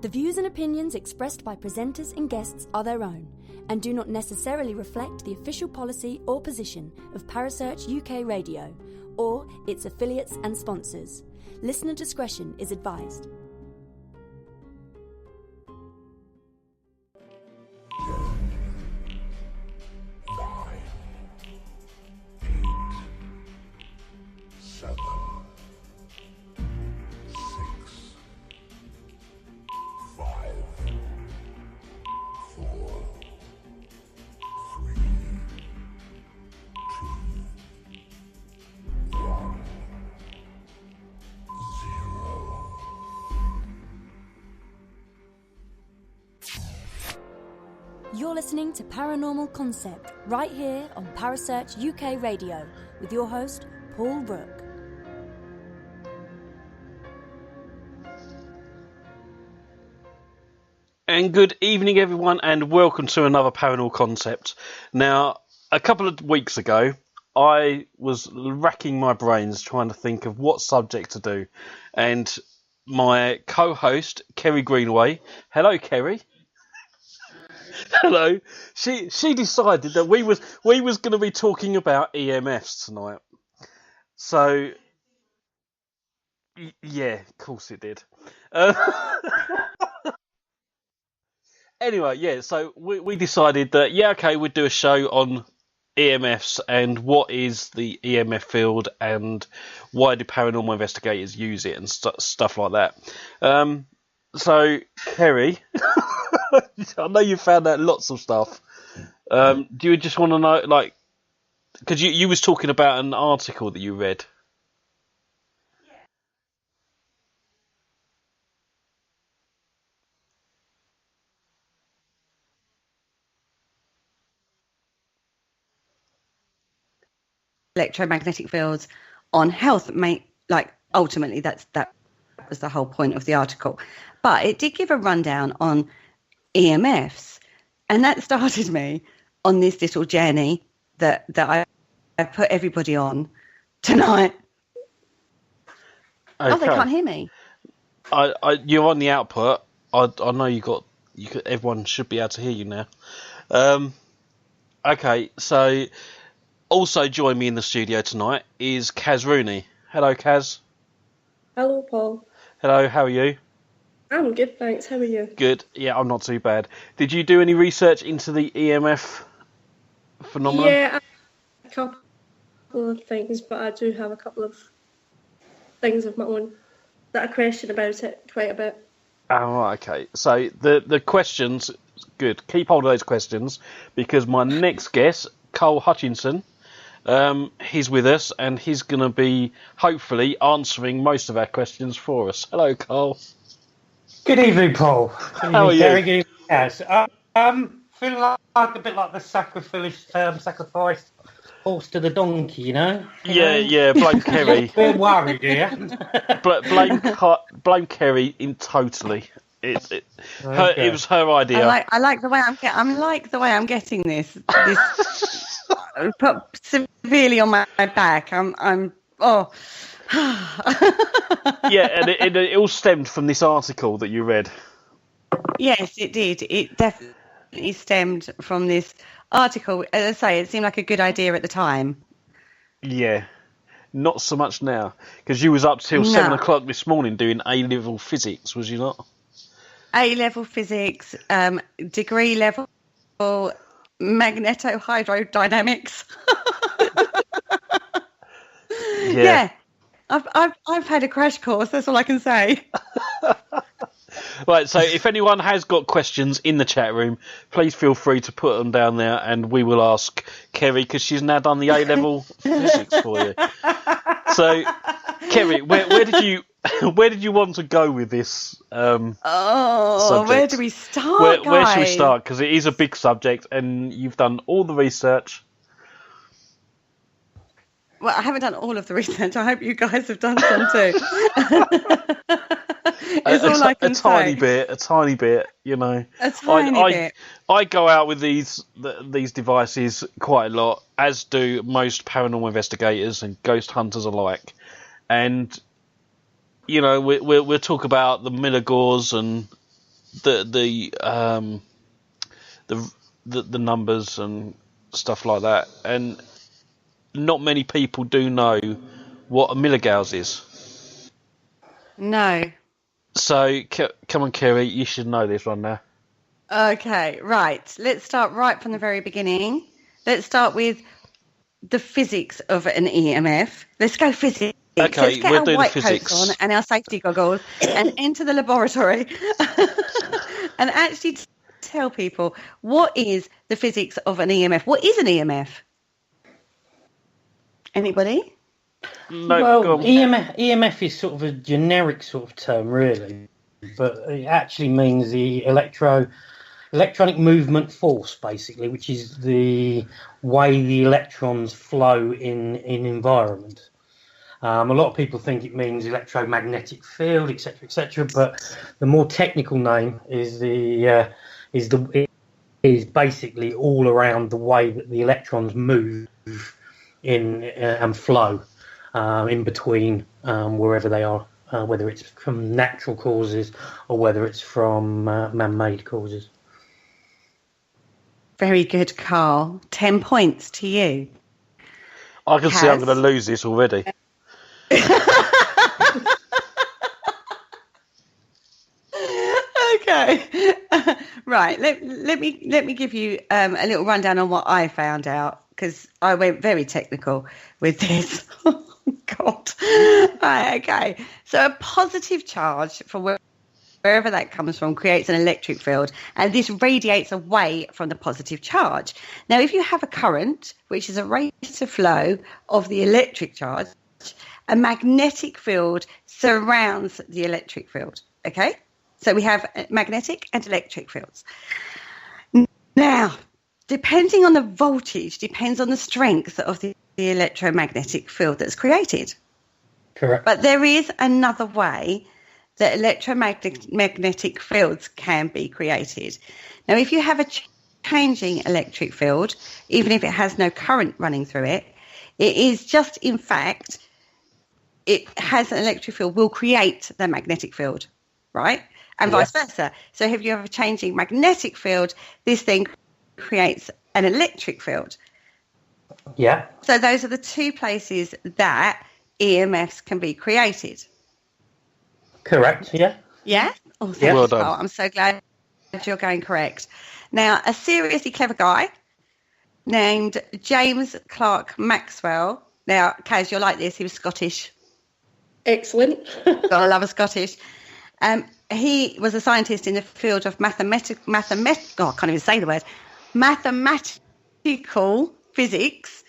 The views and opinions expressed by presenters and guests are their own and do not necessarily reflect the official policy or position of Parasearch UK Radio or its affiliates and sponsors. Listener discretion is advised. You're listening to Paranormal Concept right here on Parasearch UK Radio with your host, Paul Rook. And good evening, everyone, and welcome to another Paranormal Concept. Now, a couple of weeks ago, I was racking my brains trying to think of what subject to do, and my co-host, Kerry Greenaway, hello, Kerry. Hello. She decided that we was going to be talking about EMFs tonight. So, yeah, of course it did. Anyway, yeah, so we decided that, yeah, okay, we'd do a show on EMFs and what is the EMF field and why do paranormal investigators use it and stuff like that. So, Kerry, I know you found out lots of stuff. Do you just want to know, like, because you was talking about an article that you read. Electromagnetic fields on health, ultimately that was the whole point of the article. But it did give a rundown on EMFs, and that started me on this little journey that I put everybody on tonight. Okay. Oh, they can't hear me. You're on the output. I know everyone should be able to hear you now. Okay, so also join me in the studio tonight is Kaz Rooney. Hello, Kaz. Hello, Paul. Hello, how are you? I'm good, thanks. How are you? Good. Yeah, I'm not too bad. Did you do any research into the EMF phenomenon? Yeah, a couple of things, but I do have a couple of things of my own that I question about it quite a bit. Oh, right, okay. So the questions, good. Keep hold of those questions because my next guest, Carl Huchenson, he's with us and he's going to be hopefully answering most of our questions for us. Hello, Carl. Good evening, Paul. How are you? Good evening, Kaz. Feeling like a bit like the sacrifice horse to the donkey, you know? Yeah, blame Kerry. Bit worried, yeah. blame Kerry in totally. It was her idea. I like the way I'm getting this put severely on my back. Yeah, and it all stemmed from this article that you read. Yes, it did. It definitely stemmed from this article. As I say, it seemed like a good idea at the time. Yeah, not so much now, because you was up till 7 o'clock this morning doing A-level physics, was you not? A-level physics, degree level magnetohydrodynamics. Yeah. I've had a crash course. That's all I can say. Right. So, if anyone has got questions in the chat room, please feel free to put them down there, and we will ask Kerry because she's now done the A-level physics for you. So, Kerry, where did you want to go with this? Subject? Where do we start? Where should we start? Because it is a big subject, and you've done all the research. Well, I haven't done all of the research. I hope you guys have done some too. It's all I can say. A tiny bit, you know. A tiny bit. I go out with these devices quite a lot, as do most paranormal investigators and ghost hunters alike. And, you know, we'll talk about the Milligores and the numbers and stuff like that, and not many people do know what a milligauss is. No. So come on, Kerry, you should know this one now. Okay, right. Let's start right from the very beginning. Let's start with the physics of an EMF. Let's go physics. Okay, Let's get we'll our do the white physics coats on and our safety goggles and enter the laboratory and actually tell people what is the physics of an EMF. What is an EMF? Anybody? No, Well, EMF is sort of a generic sort of term, really, but it actually means the electronic movement force, basically, which is the way the electrons flow in environment. A lot of people think it means electromagnetic field, etc., but the more technical name is basically all around the way that the electrons move in and flow in between wherever they are, whether it's from natural causes or whether it's from man-made causes. Very good, Carl. 10 points to you. I can see I'm going to lose this already. Okay. Right. Let me give you a little rundown on what I found out, because I went very technical with this. Oh, God. Right, okay. So a positive charge from wherever that comes from creates an electric field, and this radiates away from the positive charge. Now, if you have a current, which is a rate of flow of the electric charge, a magnetic field surrounds the electric field. Okay? So we have magnetic and electric fields. Now, depending on the voltage, depends on the strength of the electromagnetic field that's created. Correct. But there is another way that electromagnetic fields can be created. Now, if you have a changing electric field, even if it has no current running through it, it is just, in fact, it has an electric field, will create the magnetic field, right? And vice versa. So if you have a changing magnetic field, this thing creates an electric field. Yeah. So those are the two places that EMFs can be created. Correct, yeah. Yeah? Oh, thank Well you, done. Carl. I'm so glad you're going correct. Now, a seriously clever guy named James Clerk Maxwell. Now, Kaz, you're like this. He was Scottish. Excellent. Gotta love a Scottish. He was a scientist in the field of mathematical physics,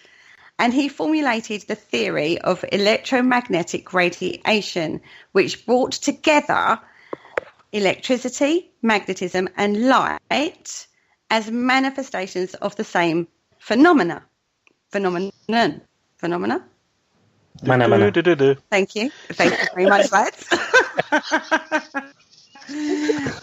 and he formulated the theory of electromagnetic radiation, which brought together electricity, magnetism, and light as manifestations of the same phenomenon. Thank you very much, lads.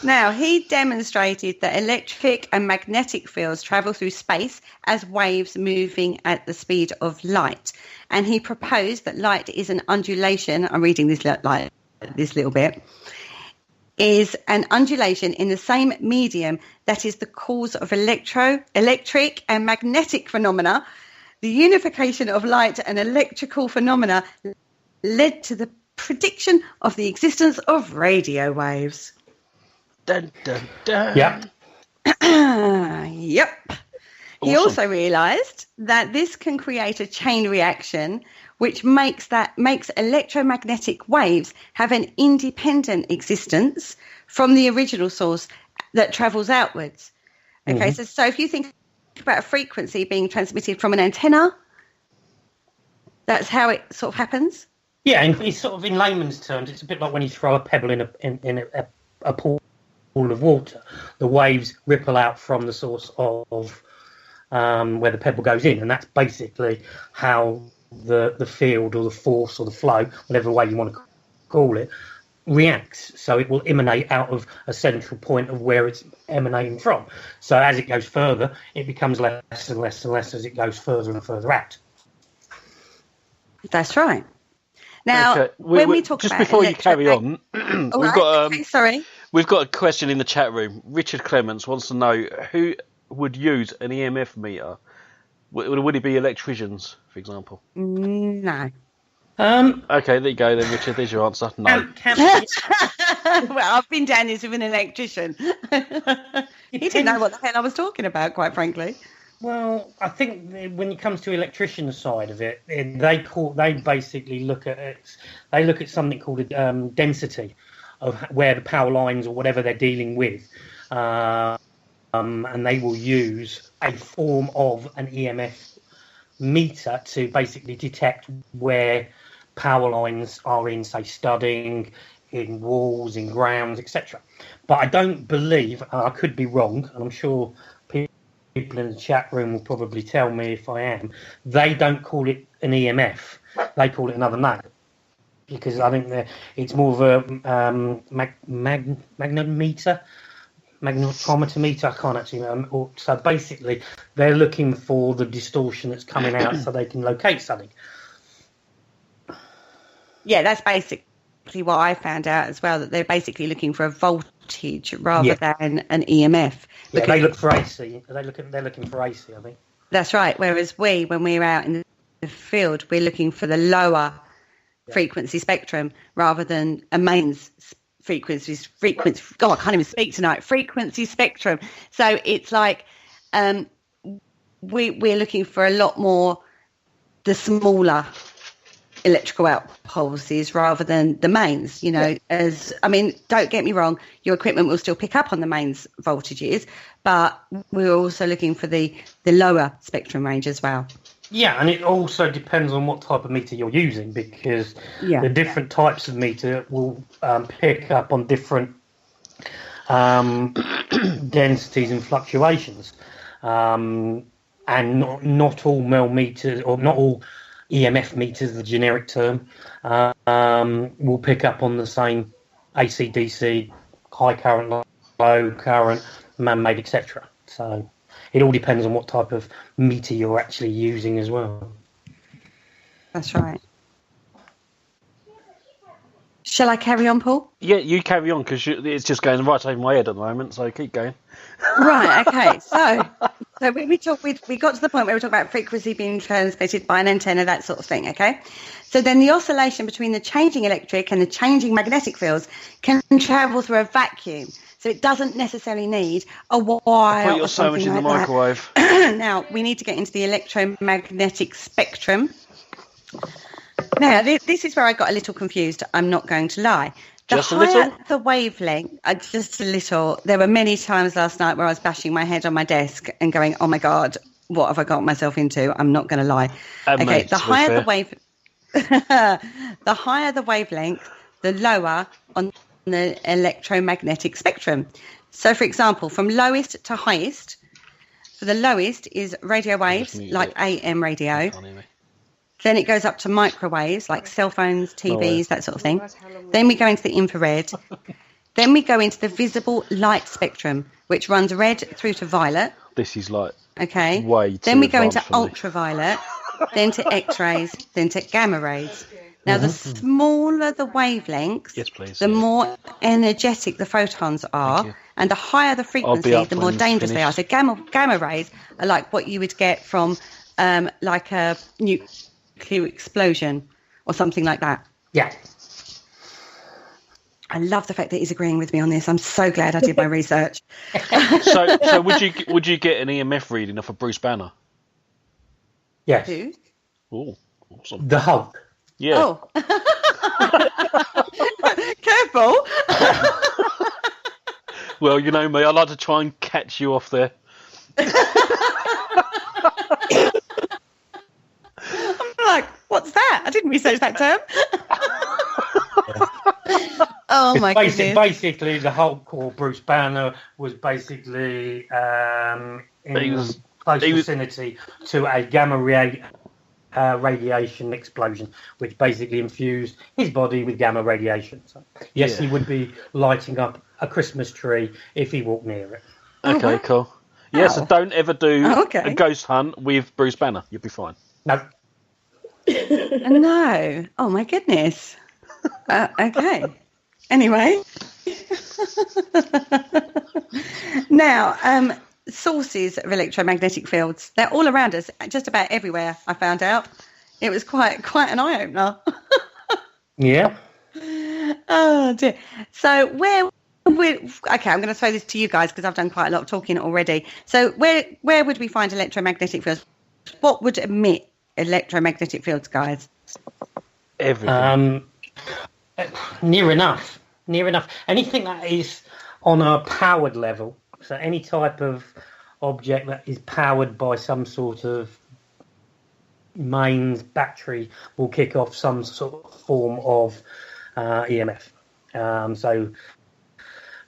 Now, he demonstrated that electric and magnetic fields travel through space as waves moving at the speed of light. And he proposed that light is an undulation. I'm reading this little bit. Is an undulation in the same medium that is the cause of electric and magnetic phenomena. The unification of light and electrical phenomena led to the prediction of the existence of radio waves. Dun, dun, dun. Yep. Yep. He Awesome. also realised that this can create a chain reaction, which makes electromagnetic waves have an independent existence from the original source that travels outwards. Okay, so if you think about a frequency being transmitted from an antenna, that's how it sort of happens. Yeah, and it's sort of in layman's terms, it's a bit like when you throw a pebble in a pool of water. The waves ripple out from the source of where the pebble goes in, and that's basically how the field or the force or the flow, whatever way you want to call it, reacts. So it will emanate out of a central point of where it's emanating from. So as it goes further, it becomes less and less and less as it goes further and further out. That's right. Now, Okay. when we talk just about before you carry on, All right. Sorry. We've got a question in the chat room. Richard Clements wants to know who would use an EMF meter. Would it be electricians, for example? No. Okay, there you go then, Richard. There's your answer. No. Well, I've been down this with an electrician. He didn't know what the hell I was talking about, quite frankly. Well, I think when it comes to electrician side of it, they basically look at it. They look at something called a density of where the power lines or whatever they're dealing with, and they will use a form of an EMF meter to basically detect where power lines are in, say, studding, in walls, in grounds, etc. But I don't believe, and I could be wrong, and I'm sure people in the chat room will probably tell me if I am, they don't call it an EMF. They call it another name. Because I think it's more of a magnetometer, I can't actually so basically, they're looking for the distortion that's coming out so they can locate something. Yeah, that's basically what I found out as well, that they're basically looking for a voltage rather than an EMF. Yeah, they look for AC. They're looking for AC, I think. That's right. Whereas when we're out in the field, we're looking for the lower frequency spectrum rather than a mains frequency. God, I can't even speak tonight. Frequency spectrum. So it's like we're looking for a lot more the smaller electrical outpulses rather than the mains. Don't get me wrong, your equipment will still pick up on the mains voltages, but we're also looking for the lower spectrum range as well. Yeah, and it also depends on what type of meter you're using, because the different types of meter will pick up on different densities and fluctuations. And not all mel meters, or not all EMF meters, the generic term, will pick up on the same AC, DC, high current, low current, man-made, etc. So it all depends on what type of meter you're actually using as well. That's right. Shall I carry on, Paul? Yeah, you carry on, because it's just going right over my head at the moment, so keep going. Right, okay. So we got to the point where we talk about frequency being transmitted by an antenna, that sort of thing, okay? So then the oscillation between the changing electric and the changing magnetic fields can travel through a vacuum. So it doesn't necessarily need a wire Put your or something sandwich in the like microwave. Now, we need to get into the electromagnetic spectrum. Now, this is where I got a little confused. I'm not going to lie. Just a little? The wavelength, just a little. There were many times last night where I was bashing my head on my desk and going, oh, my God, what have I got myself into? I'm not going to lie. Okay, the higher the wavelength, the lower on the electromagnetic spectrum. So, for example, from lowest to highest, for the lowest is radio waves, like AM radio. Then it goes up to microwaves, like cell phones, TVs, that sort of thing. Then we go into the infrared. Then we go into the visible light spectrum, which runs red through to violet. This is like way too Then we go into ultraviolet, then to X-rays, then to gamma rays. Now, the smaller the wavelengths, yes, please, the more energetic the photons are, and the higher the frequency, the more dangerous they are. So gamma rays are like what you would get from like a nuclear explosion or something like that. Yeah. I love the fact that he's agreeing with me on this. I'm so glad I did my research. So would you get an EMF reading off of Bruce Banner? Yes. Who? Oh, awesome. The Hulk. Yeah. Oh. Careful. Well, you know me, I like to try and catch you off there. I'm like, what's that? I didn't research that term. Oh my goodness. Basically, the Hulk or Bruce Banner was basically in close vicinity to a gamma radiation explosion, which basically infused his body with gamma radiation. So, yes, he would be lighting up a Christmas tree if he walked near it. Okay, cool. Yeah, so don't ever do a ghost hunt with Bruce Banner. You'll be fine. No. No. Oh my goodness. Okay. Anyway. Now, sources of electromagnetic fields, they're all around us, just about everywhere, I found out. It was quite an eye-opener. Yeah. Oh, dear. So okay, I'm going to throw this to you guys because I've done quite a lot of talking already. So where would we find electromagnetic fields? What would emit electromagnetic fields, guys? Everything. Near enough. Anything that is on a powered level, so any type of object that is powered by some sort of mains battery will kick off some sort of form of EMF. So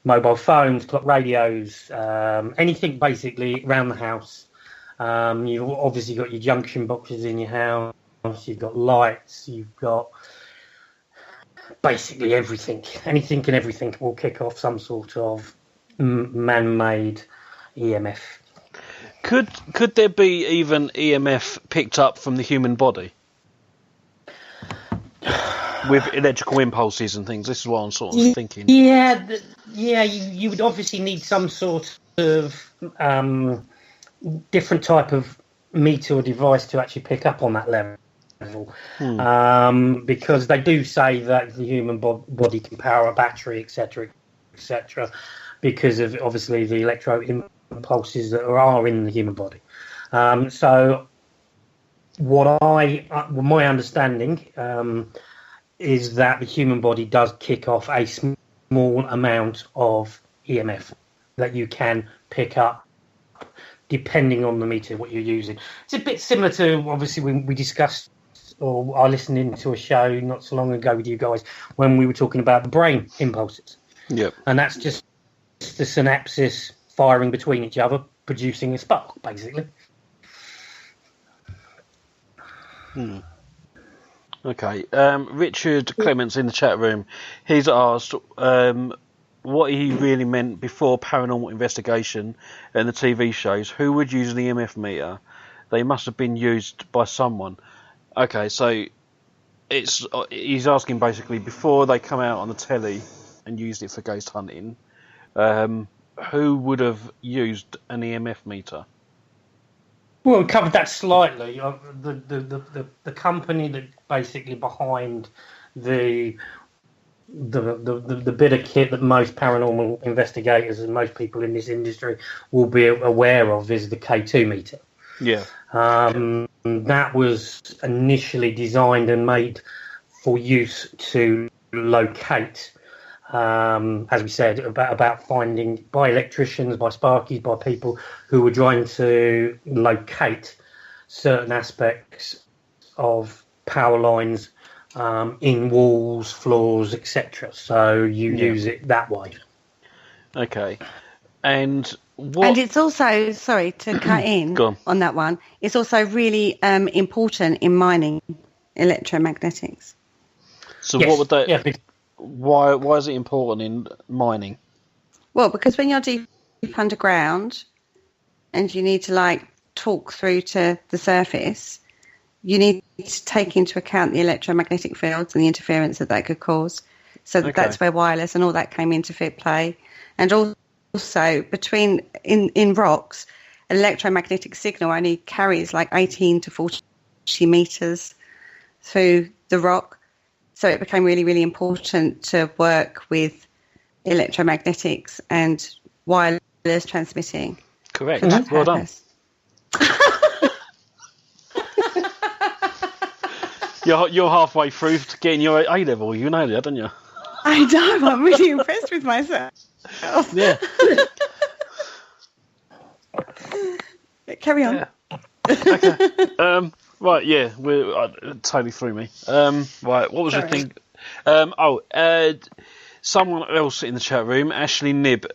mobile phones, clock radios, anything basically around the house. You've obviously got your junction boxes in your house, you've got lights, you've got basically everything. Anything and everything will kick off some sort of man-made EMF. Could there be even EMF picked up from the human body? With electrical impulses and things. This is what I'm sort of thinking. Yeah, you would obviously need some sort of different type of meter or device to actually pick up on that level. Because they do say that the human body can power a battery, etc., because of obviously the electro impulses that are in the human body. So my understanding is that the human body does kick off a small amount of EMF that you can pick up depending on the meter, what you're using. It's a bit similar to, obviously, when we discussed, or I listened into a show not so long ago with you guys when we were talking about the brain impulses. Yep. And that's just the synapses firing between each other, producing a spark, basically. Okay. Richard Clements in the chat room, he's asked what he really meant before Paranormal Investigation and the TV shows. Who would use an EMF meter? They must have been used by someone. Okay, so he's asking basically before they come out on the telly and used it for ghost hunting, who would have used an EMF meter? Well, we covered that slightly. The company that basically behind the bit of kit that most paranormal investigators and most people in this industry will be aware of is the K2 meter. Yeah. That was initially designed and made for use to locate, as we said, about finding by electricians, by sparkies, by people who were trying to locate certain aspects of power lines in walls, floors, etc. So you use it that way. Okay. And it's also, sorry to cut in on that one, it's also really important in mining electromagnetics. So what would that... Yeah. Why is it important in mining? Well, because when you're deep underground and you need to talk through to the surface, you need to take into account the electromagnetic fields and the interference that could cause. So that's where wireless and all that came into play. And also between in rocks, an electromagnetic signal only carries 18 to 40 meters through the rock. So it became really, really important to work with electromagnetics and wireless transmitting. Correct. For that well done. You're halfway through to getting your A level. You know that, don't you? I know. I'm really impressed with myself. Yeah. Carry on. Yeah. Okay. Right, yeah, totally threw me. Right, what was the thing? Someone else in the chat room, Ashley Nibb,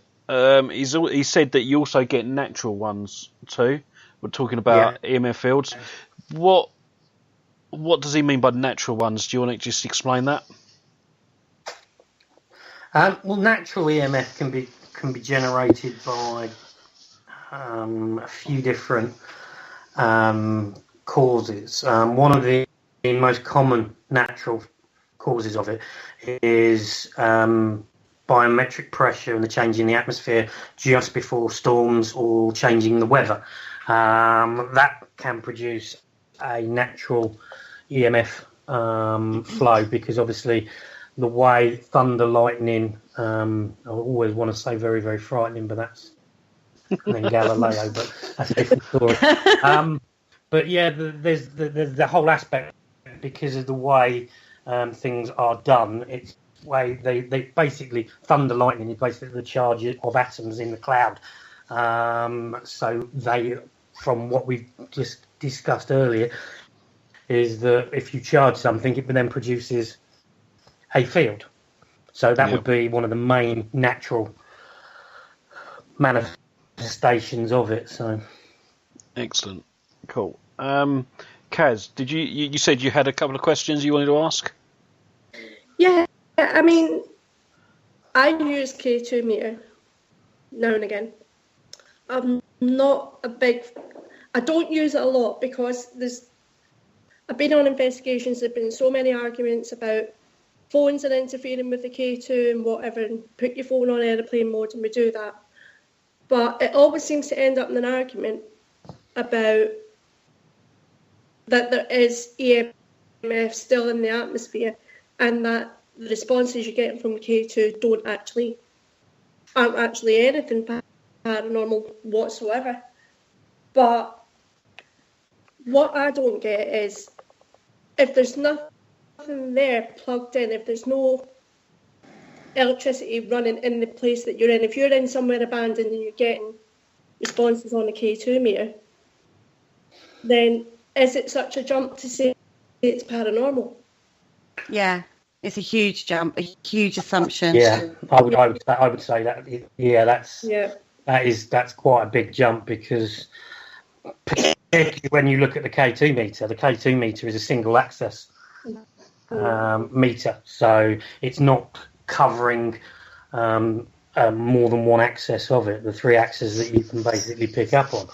he said that you also get natural ones too. We're talking about EMF fields. What does he mean by natural ones? Do you want to just explain that? Well, natural EMF can be generated by a few different causes. One of the most common natural causes of it is biometric pressure and the change in the atmosphere just before storms or changing the weather. That can produce a natural EMF flow, because obviously the way thunder, lightning, I always want to say very, very frightening, but that's and then Galileo, but that's a different story. But yeah, there's the whole aspect, because of the way things are done. It's way they basically, thunder, lightning is basically the charge of atoms in the cloud. So they, from what we've just discussed earlier, is that if you charge something, it then produces a field. So that would be one of the main natural manifestations of it. So excellent, cool. Kaz, did you said you had a couple of questions you wanted to ask? Yeah, I mean, I use K2 meter now and again. I'm not a big... I don't use it a lot because I've been on investigations, there have been so many arguments about phones are interfering with the K2 and whatever, and put your phone on airplane mode and we do that. But it always seems to end up in an argument about that there is EMF still in the atmosphere, and that the responses you're getting from K2 aren't actually anything paranormal whatsoever. But what I don't get is, if there's nothing there plugged in, if there's no electricity running in the place that you're in, if you're in somewhere abandoned and you're getting responses on a K2 meter, then is it such a jump to say it's paranormal? Yeah, it's a huge jump, a huge assumption. yeah, I would say that. Yeah, that's quite a big jump, because particularly when you look at the K2 meter is a single access meter, so it's not covering more than one access of it, the three axes that you can basically pick up on,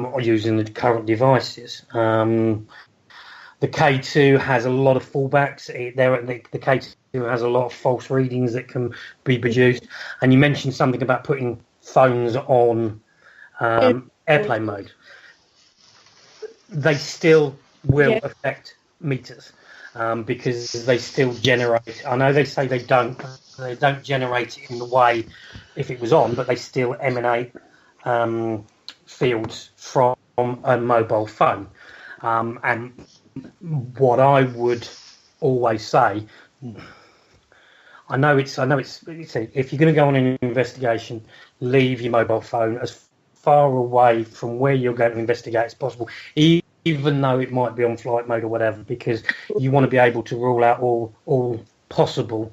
or using the current devices. The K2 has a lot of fallbacks. The K2 has a lot of false readings that can be produced. And you mentioned something about putting phones on airplane mode. They still will affect meters, because they still generate. I know they say they don't generate it in the way if it was on, but they still emanate fields from a mobile phone. And what I would always say, I know it's if you're going to go on an investigation, leave your mobile phone as far away from where you're going to investigate as possible, even though it might be on flight mode or whatever, because you want to be able to rule out all possible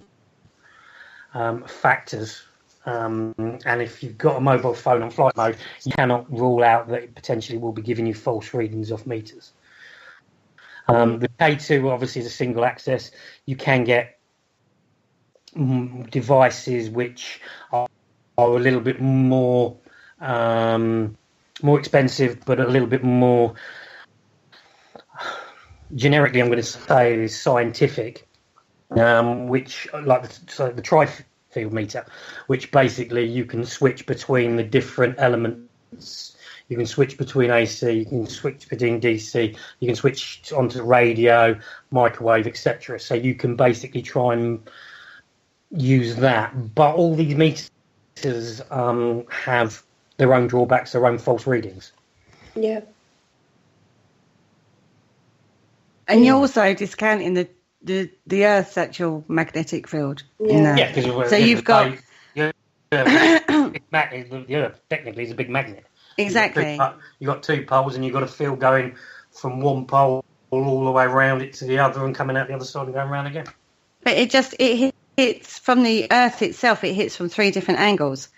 factors. And if you've got a mobile phone on flight mode, you cannot rule out that it potentially will be giving you false readings off meters. The K2 obviously is a single access. You can get devices which are a little bit more expensive, but a little bit more generically, I'm going to say, is scientific, which like the tri-field meter, which basically you can switch between the different elements. You can switch between AC, you can switch between DC, you can switch onto radio, microwave, etc. So you can basically try and use that. But all these meters have their own drawbacks, their own false readings. Yeah. And you're also discounting the Earth's actual magnetic field. Yeah. Because so you've got the Earth technically is a big magnet. Exactly. You've got two poles, and you've got a field going from one pole all the way around it to the other, and coming out the other side and going around again. But it hits from the Earth itself. It hits from three different angles.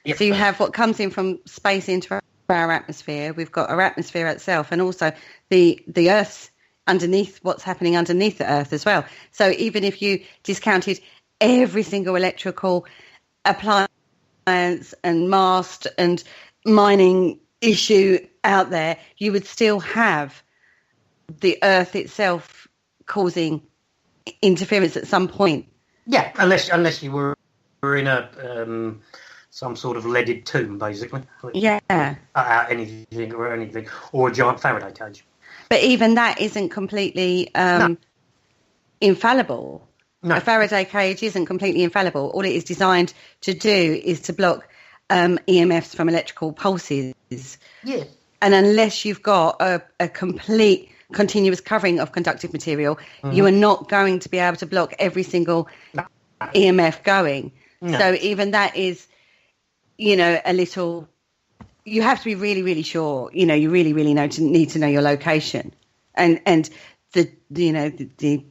Yep. So you have what comes in from space into our atmosphere. We've got our atmosphere itself, and also the Earth's underneath, what's happening underneath the Earth as well. So even if you discounted every single electrical appliance and mast and mining issue out there, you would still have the Earth itself causing interference at some point. Yeah, unless you were in a some sort of leaded tomb, basically. Yeah. Out anything, or a giant Faraday cage. But even that isn't completely infallible. No. A Faraday cage isn't completely infallible. All it is designed to do is to block EMFs from electrical pulses. Yeah. And unless you've got a complete continuous covering of conductive material, you are not going to be able to block every single EMF going. No. So even that is, a little. You have to be really, really sure. You really, really need to know your location, and the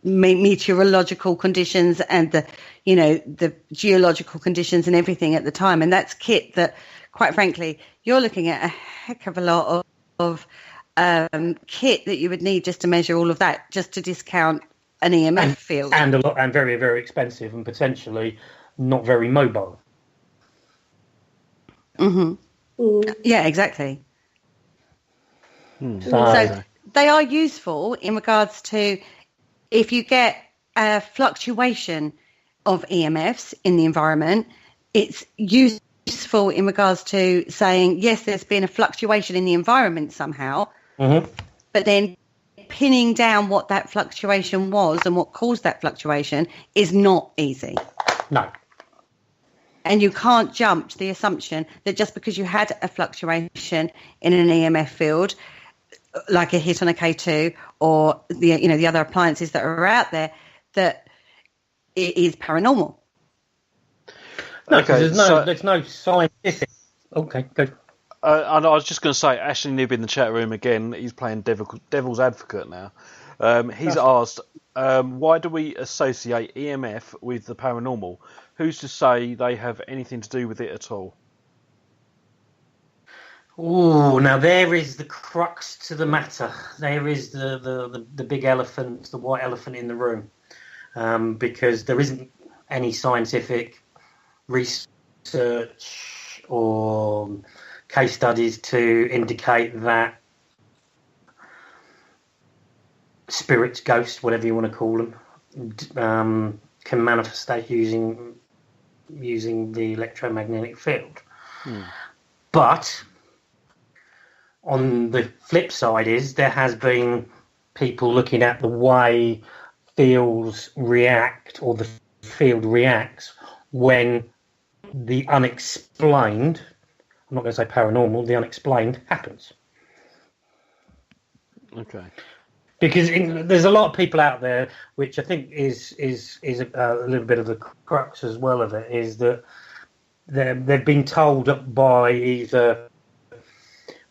meteorological conditions and the geological conditions and everything at the time. And that's kit that, quite frankly, you're looking at a heck of a lot of kit that you would need just to measure all of that, just to discount an EMF field. And a lot, and very, very expensive, and potentially not very mobile. Yeah, exactly. So So they are useful in regards to if you get a fluctuation of EMFs in the environment, it's useful in regards to saying, yes, there's been a fluctuation in the environment somehow, but then pinning down what that fluctuation was and what caused that fluctuation is not easy. no. And you can't jump to the assumption that just because you had a fluctuation in an EMF field, like a hit on a K2 or the other appliances that are out there, that it is paranormal. No, Okay, there's no scientific. Okay, good. And I was just going to say, Ashley Nib in the chat room again. He's playing devil's advocate now. He's asked, why do we associate EMF with the paranormal? Who's to say they have anything to do with it at all? Oh, now there is the crux to the matter. There is the big elephant, the white elephant in the room, because there isn't any scientific research or case studies to indicate that spirits, ghosts, whatever you want to call them, can manifestate using the electromagnetic field. But on the flip side is there has been people looking at the way fields react, or the field reacts, when the unexplained, I'm not going to say paranormal, the unexplained happens. Okay. Because there's a lot of people out there, which I think is a little bit of the crux as well of it, is that they've been told by either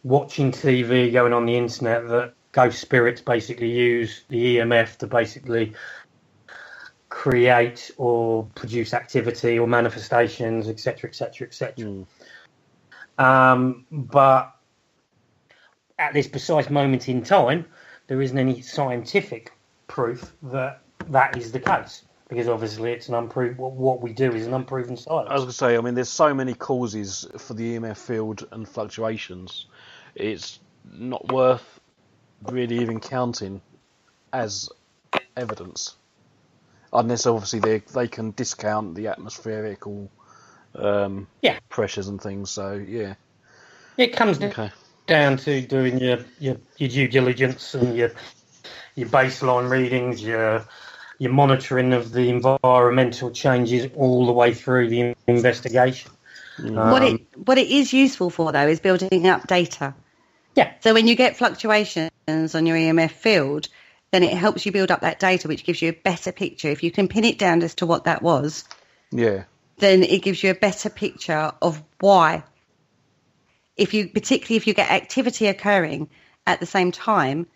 watching TV, going on the internet, that ghost spirits basically use the EMF to basically create or produce activity or manifestations, etc., etc., etc. But at this precise moment in time, there isn't any scientific proof that that is the case, because obviously it's an unproven. What we do is an unproven science. I was going to say, I mean, there's so many causes for the EMF field and fluctuations. It's not worth really even counting as evidence, unless obviously they can discount the atmospherical pressures and things. So yeah, it comes down to doing your due diligence and your baseline readings, your monitoring of the environmental changes all the way through the investigation. What it is useful for, though, is building up data. Yeah. So when you get fluctuations on your EMF field, then it helps you build up that data, which gives you a better picture. If you can pin it down as to what that was, then it gives you a better picture of why. Particularly if you get activity occurring at the same time,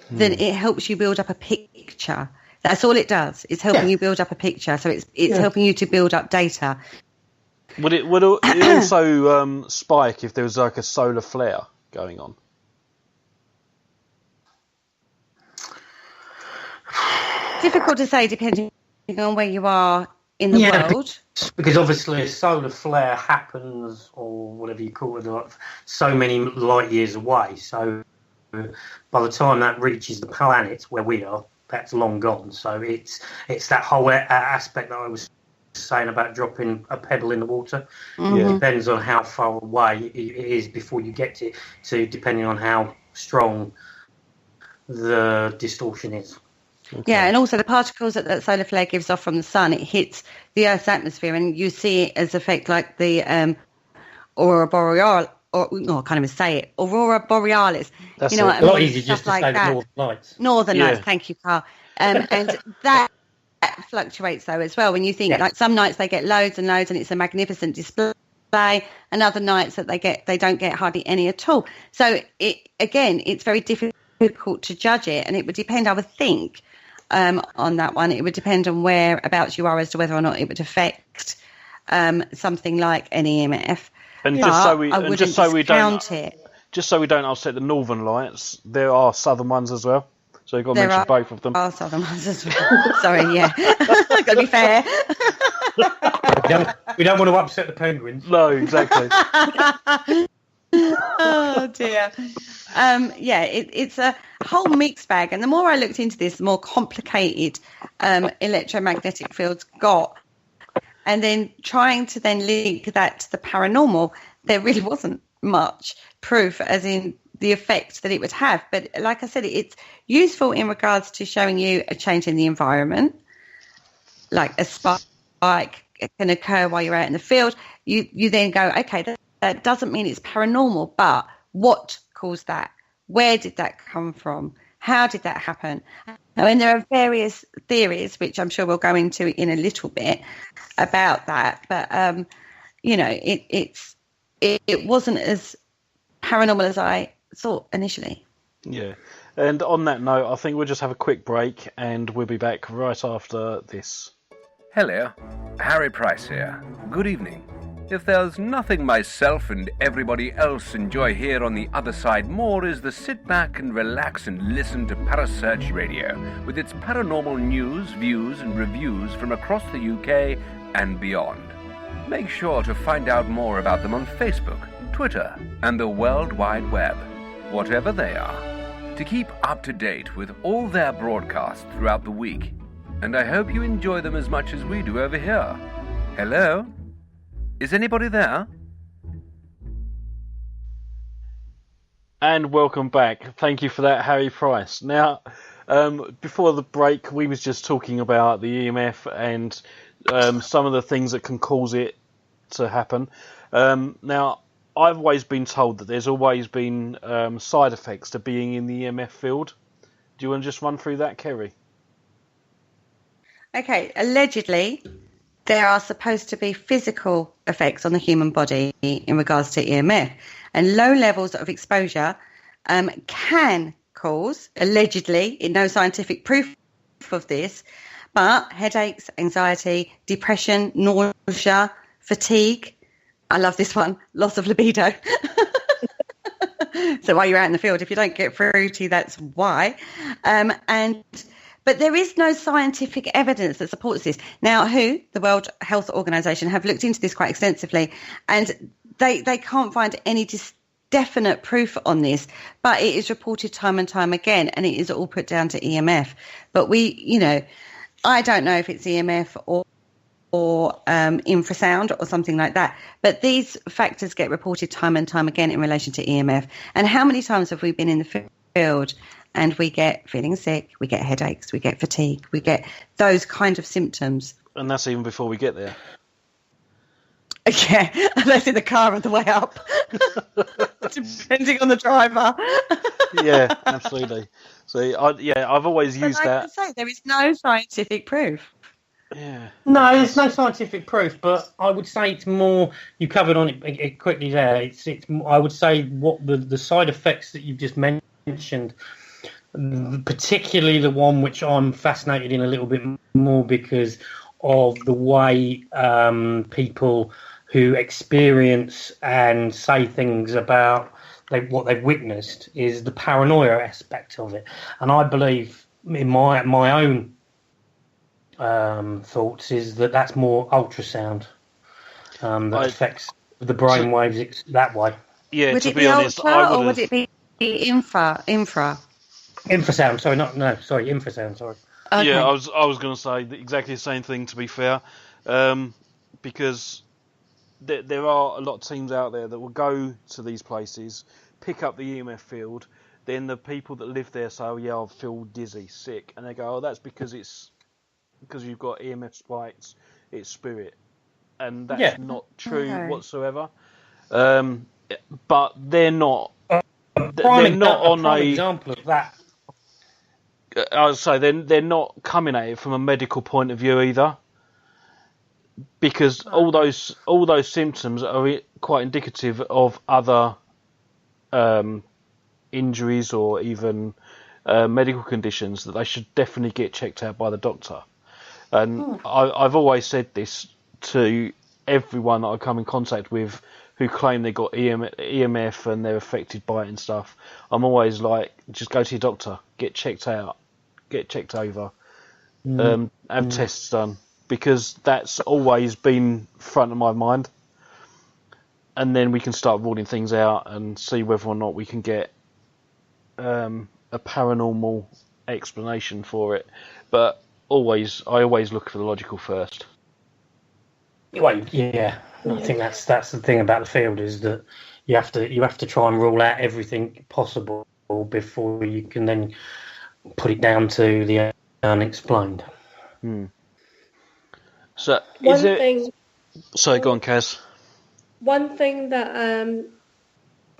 then it helps you build up a picture. That's all it does. It's helping you build up a picture. So it's helping you to build up data. Would it also spike if there was like a solar flare going on? Difficult to say, depending on where you are in the world. Because obviously a solar flare happens, or whatever you call it, like so many light years away. So by the time that reaches the planet where we are, that's long gone. So it's that whole aspect that I was saying about dropping a pebble in the water. It depends on how far away it is before you get to depending on how strong the distortion is. Okay. Yeah, and also the particles that solar flare gives off from the sun, it hits the Earth's atmosphere, and you see it as effect like the aurora boreal, or no, I can't even say it, aurora borealis. That's you know what I mean? A lot mean? easier just to say the Northern Lights. Northern Lights, thank you, Carl. And that fluctuates though as well. When you think like some nights they get loads and loads, and it's a magnificent display, and other nights that they don't get hardly any at all. So it's very difficult to judge it, and it would depend, I would think. On that one, it would depend on whereabouts you are as to whether or not it would affect something like an EMF. And just so we don't upset the Northern Lights, there are Southern ones as well. So you've got to mention both of them. There are Southern ones as well. Sorry, yeah, got to be fair. We don't want to upset the penguins. No, exactly. Oh dear. It's a whole mixed bag, and the more I looked into this, the more complicated electromagnetic fields got. And then trying to then link that to the paranormal, there really wasn't much proof as in the effect that it would have. But like I said, it's useful in regards to showing you a change in the environment, like a spike can occur while you're out in the field. You then go, okay, that doesn't mean it's paranormal, but what caused that? Where did that come from? How did that happen? I mean, there are various theories, which I'm sure we'll go into in a little bit about that. But, it wasn't as paranormal as I thought initially. Yeah. And on that note, I think we'll just have a quick break, and we'll be back right after this. Hello, Harry Price here. Good evening. If there's nothing myself and everybody else enjoy here on the other side more is the sit back and relax and listen to Parasearch Radio with its paranormal news, views and reviews from across the UK and beyond. Make sure to find out more about them on Facebook, Twitter and the World Wide Web, whatever they are, to keep up to date with all their broadcasts throughout the week. And I hope you enjoy them as much as we do over here. Hello? Is anybody there? And welcome back. Thank you for that, Harry Price. Now, before the break, we was just talking about the EMF and some of the things that can cause it to happen. Now, I've always been told that there's always been side effects to being in the EMF field. Do you want to just run through that, Kerry? Okay, allegedly, there are supposed to be physical effects on the human body in regards to EMF, and low levels of exposure can cause, allegedly, no scientific proof of this, but headaches, anxiety, depression, nausea, fatigue. I love this one, loss of libido. So while you're out in the field, if you don't get fruity, that's why. But there is no scientific evidence that supports this. Now, the World Health Organization, have looked into this quite extensively, and they can't find any definite proof on this, but it is reported time and time again, and it is all put down to EMF. But I don't know if it's EMF or infrasound or something like that. But these factors get reported time and time again in relation to EMF. And how many times have we been in the field and we get feeling sick, we get headaches, we get fatigue, we get those kind of symptoms? And that's even before we get there. Yeah, unless in the car on the way up, depending on the driver. Yeah, absolutely. So, I've always used that. I say, there is no scientific proof. Yeah. No, there's no scientific proof, but I would say it's more. You covered on it quickly there. It's. I would say what the side effects that you've just mentioned, particularly the one which I'm fascinated in a little bit more because of the way people who experience and say things about what they've witnessed is the paranoia aspect of it. And I believe in my own thoughts is that's more ultrasound that affects the brain waves that way. Yeah, would to it be honest, ultra or would it be infra? Infrasound. Sorry, infrasound. Sorry. Okay. Yeah, I was going to say exactly the same thing. To be fair, because there are a lot of teams out there that will go to these places, pick up the EMF field. Then the people that live there say, "Oh yeah, I feel dizzy, sick," and they go, "Oh, that's because you've got EMF spikes. It's spirit," and that's not true whatsoever. But they're not. They're not on prime a example of that. I would say they're not coming at it from a medical point of view either, because all those symptoms are quite indicative of other injuries or even medical conditions that they should definitely get checked out by the doctor. And I've always said this to everyone that I come in contact with who claim they got EMF and they're affected by it and stuff. I'm always like, just go to your doctor, get checked out, get checked over, have tests done, because that's always been front of my mind. And then we can start ruling things out and see whether or not we can get a paranormal explanation for it. But I always look for the logical first. Well, yeah, I think that's the thing about the field, is that you have to try and rule out everything possible before you can then put it down to the unexplained. So Sorry, go on, Kaz. One thing that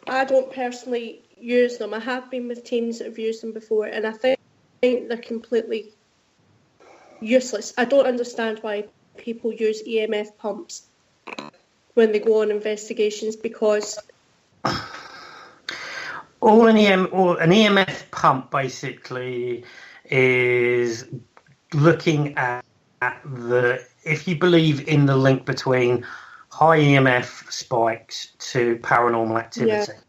I don't personally use them. I have been with teams that have used them before, and I think they're completely useless. I don't understand why people use EMF pumps when they go on investigations, because an EMF pump basically is looking at if you believe in the link between high EMF spikes to paranormal activity. Yeah.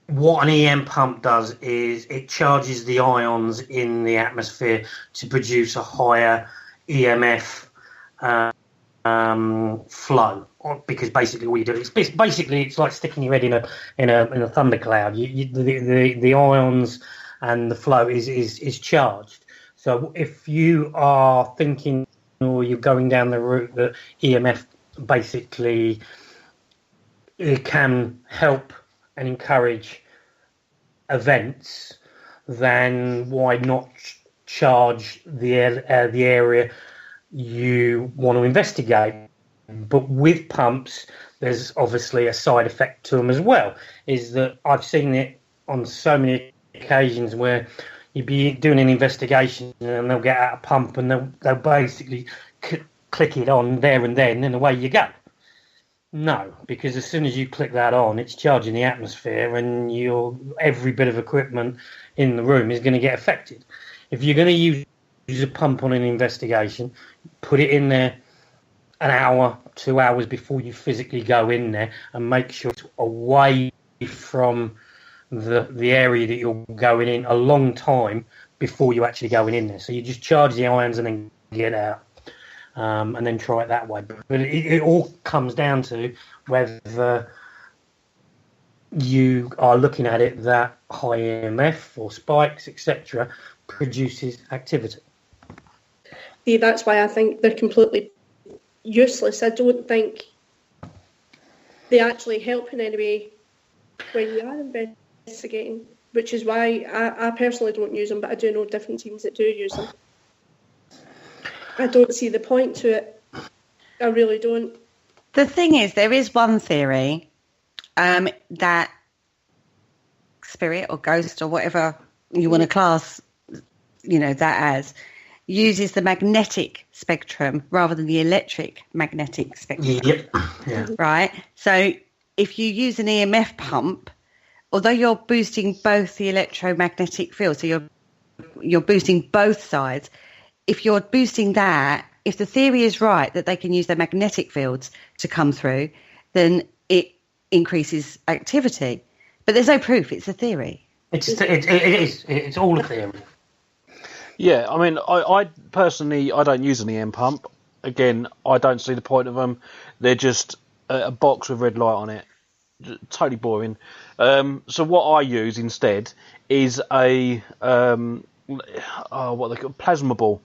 What an EM pump does is it charges the ions in the atmosphere to produce a higher EMF flow, because basically all you do it's like sticking your head in a thundercloud. The ions and the flow is charged. So if you are thinking, or you're going down the route that EMF basically it can help and encourage events, then why not charge the area you want to investigate? But with pumps, there's obviously a side effect to them as well, is that I've seen it on so many occasions where you'd be doing an investigation and they'll get out a pump and they'll basically click it on there and then, and away you go. No, because as soon as you click that on, it's charging the atmosphere, and every bit of equipment in the room is going to get affected. If you're going to use a pump on an investigation, put it in there an hour, 2 hours before you physically go in there, and make sure it's away from the area that you're going in a long time before you actually going in there. So you just charge the ions and then get out. And then try it that way. But it all comes down to whether you are looking at it that high EMF or spikes, etc., produces activity. See, that's why I think they're completely useless. I don't think they actually help in any way when you are investigating, which is why I personally don't use them, but I do know different teams that do use them. I don't see the point to it. I really don't. The thing is, there is one theory that spirit or ghost or whatever you want to class, that as, uses the magnetic spectrum rather than the electric magnetic spectrum. Yep. Yeah. Right? So if you use an EMF pump, although you're boosting both the electromagnetic field, so you're boosting both sides, if you're boosting that, if the theory is right that they can use their magnetic fields to come through, then it increases activity. But there's no proof. It's a theory. It is. It's all a theory. Yeah, I mean, I personally, I don't use an EM pump. Again, I don't see the point of them. They're just a box with red light on it. totally boring. So what I use instead is a what they call plasma ball.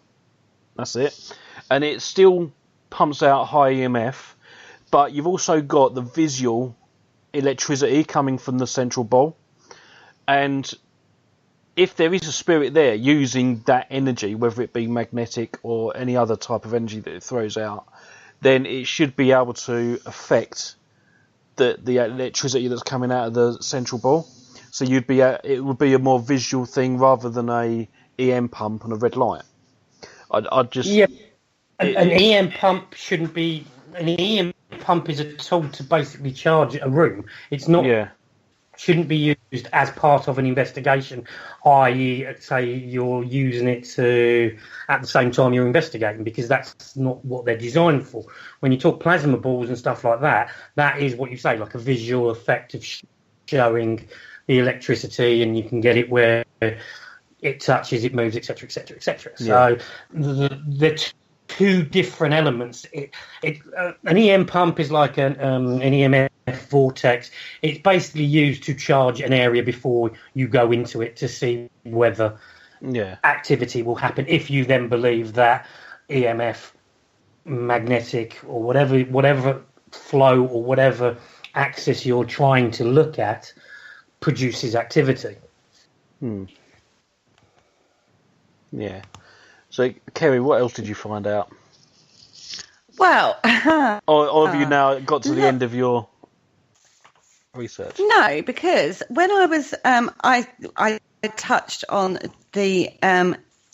That's it, and it still pumps out high EMF, but you've also got the visual electricity coming from the central ball, and if there is a spirit there using that energy, whether it be magnetic or any other type of energy that it throws out, then it should be able to affect the electricity that's coming out of the central ball. So it would be a more visual thing rather than a EM pump and a red light. I'd just an EM pump shouldn't be. An EM pump is a tool to basically charge a room. It's not. Yeah. Shouldn't be used as part of an investigation, i.e., say you're using it to at the same time you're investigating, because that's not what they're designed for. When you talk plasma balls and stuff like that, that is what you say, like a visual effect of showing the electricity, and you can get it where it touches, it moves, etc., etc., etc. So the two different elements. An EM pump is like an EMF vortex. It's basically used to charge an area before you go into it to see whether activity will happen. If you then believe that EMF, magnetic or whatever flow or whatever axis you're trying to look at produces activity. Yeah. So, Kerry, what else did you find out? Well, or have you now got to the end of your research? No, because when I was, I touched on the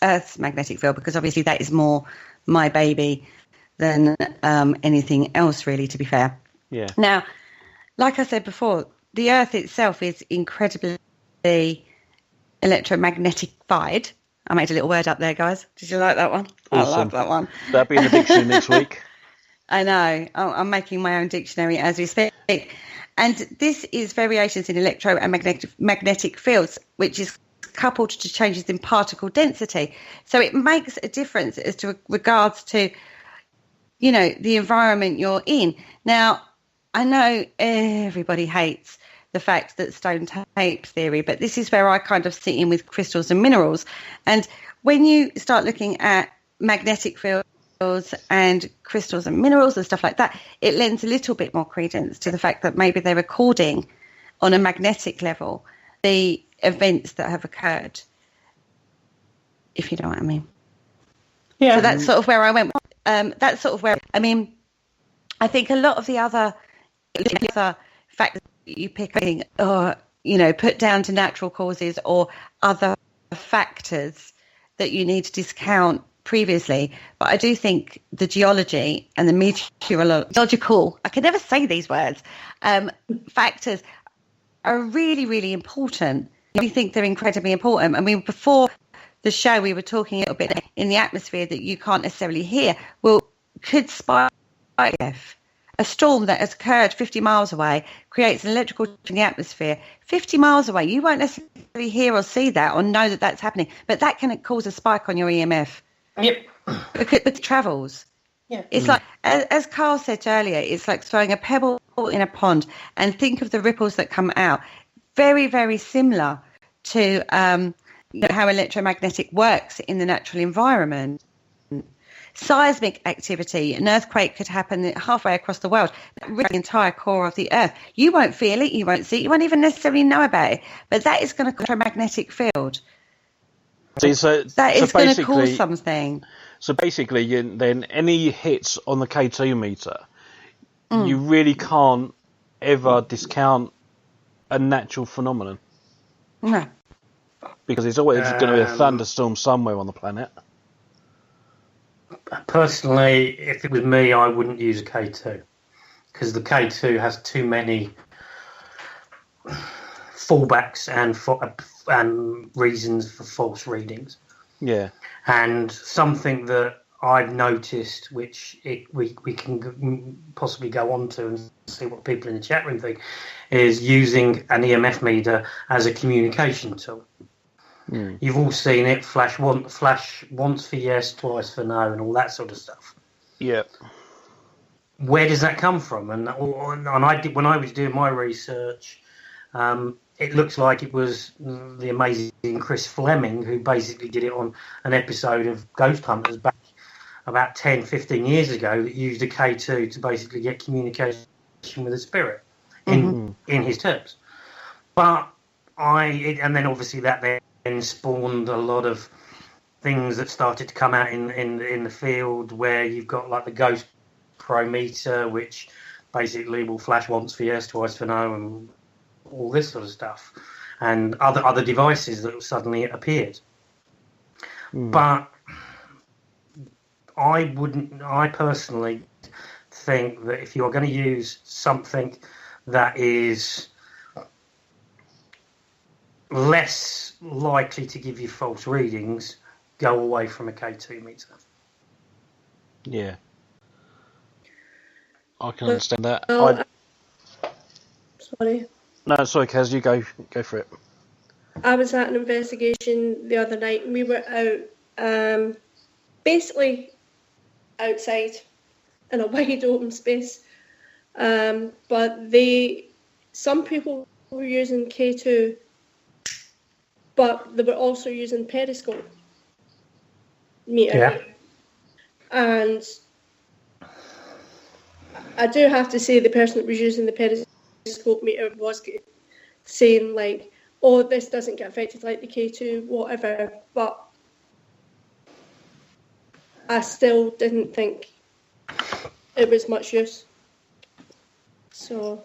Earth's magnetic field, because obviously that is more my baby than anything else, really, to be fair. Yeah. Now, like I said before, the Earth itself is incredibly electromagnetified. I made a little word up there, guys. Did you like that one? Awesome. I love that one. That'll be in the dictionary next week. I know. I'm making my own dictionary as we speak. And this is variations in electro and magnetic fields, which is coupled to changes in particle density. So it makes a difference as to regards to, the environment you're in. Now, I know everybody hates the fact that stone tape theory, but this is where I kind of sit in with crystals and minerals. And when you start looking at magnetic fields and crystals and minerals and stuff like that, it lends a little bit more credence to the fact that maybe they're recording on a magnetic level the events that have occurred, if you know what I mean. Yeah. So that's sort of where I went. That's sort of where, I think a lot of the other factors you pick or put down to natural causes or other factors that you need to discount previously, but I do think the geology and the meteorological, I can never say these words, factors are really, really important. We think they're incredibly important. Before the show we were talking a little bit in the atmosphere that you can't necessarily hear. Well, could spike a storm that has occurred 50 miles away creates an electrical charge in the atmosphere 50 miles away. You won't necessarily hear or see that or know that that's happening, but that can cause a spike on your EMF. Yep. Because it travels. Yeah. It's like, as Carl said earlier, it's like throwing a pebble in a pond, and think of the ripples that come out. Very, very similar to how electromagnetic works in the natural environment. Seismic activity, an earthquake could happen halfway across the world, really the entire core of the earth. You won't feel it, you won't see it, you won't even necessarily know about it, but that is going to cause a magnetic field. That is going to cause something. So basically, then any hits on the K2 meter, you really can't ever discount a natural phenomenon. No. Because there's always going to be a thunderstorm somewhere on the planet. Personally, if it was me, I wouldn't use a K2 because the K2 has too many fallbacks and reasons for false readings. Yeah. And something that I've noticed, which we can possibly go on to and see what people in the chat room think, is using an EMF meter as a communication tool. You've all seen it, flash once for yes, twice for no, and all that sort of stuff. Yeah. where does that come from? And I did, when I was doing my research, it looks like it was the amazing Chris Fleming who basically did it on an episode of Ghost Hunters back about 10, 15 years ago, that used a K2 to basically get communication with a spirit in his terms. But and then obviously that then spawned a lot of things that started to come out in the field, where you've got like the Ghost Pro meter, which basically will flash once for yes, twice for no, and all this sort of stuff, and other devices that suddenly appeared. But I personally think that if you're going to use something that is less likely to give you false readings, go away from a K2 meter. Yeah. I can understand that. Sorry. No, sorry, Kaz, you go for it. I was at an investigation the other night, and we were out, basically outside in a wide open space. But some people were using K2, but they were also using periscope meter. Yeah. And I do have to say the person that was using the periscope meter was saying like, oh, this doesn't get affected like the K2, whatever. But I still didn't think it was much use. So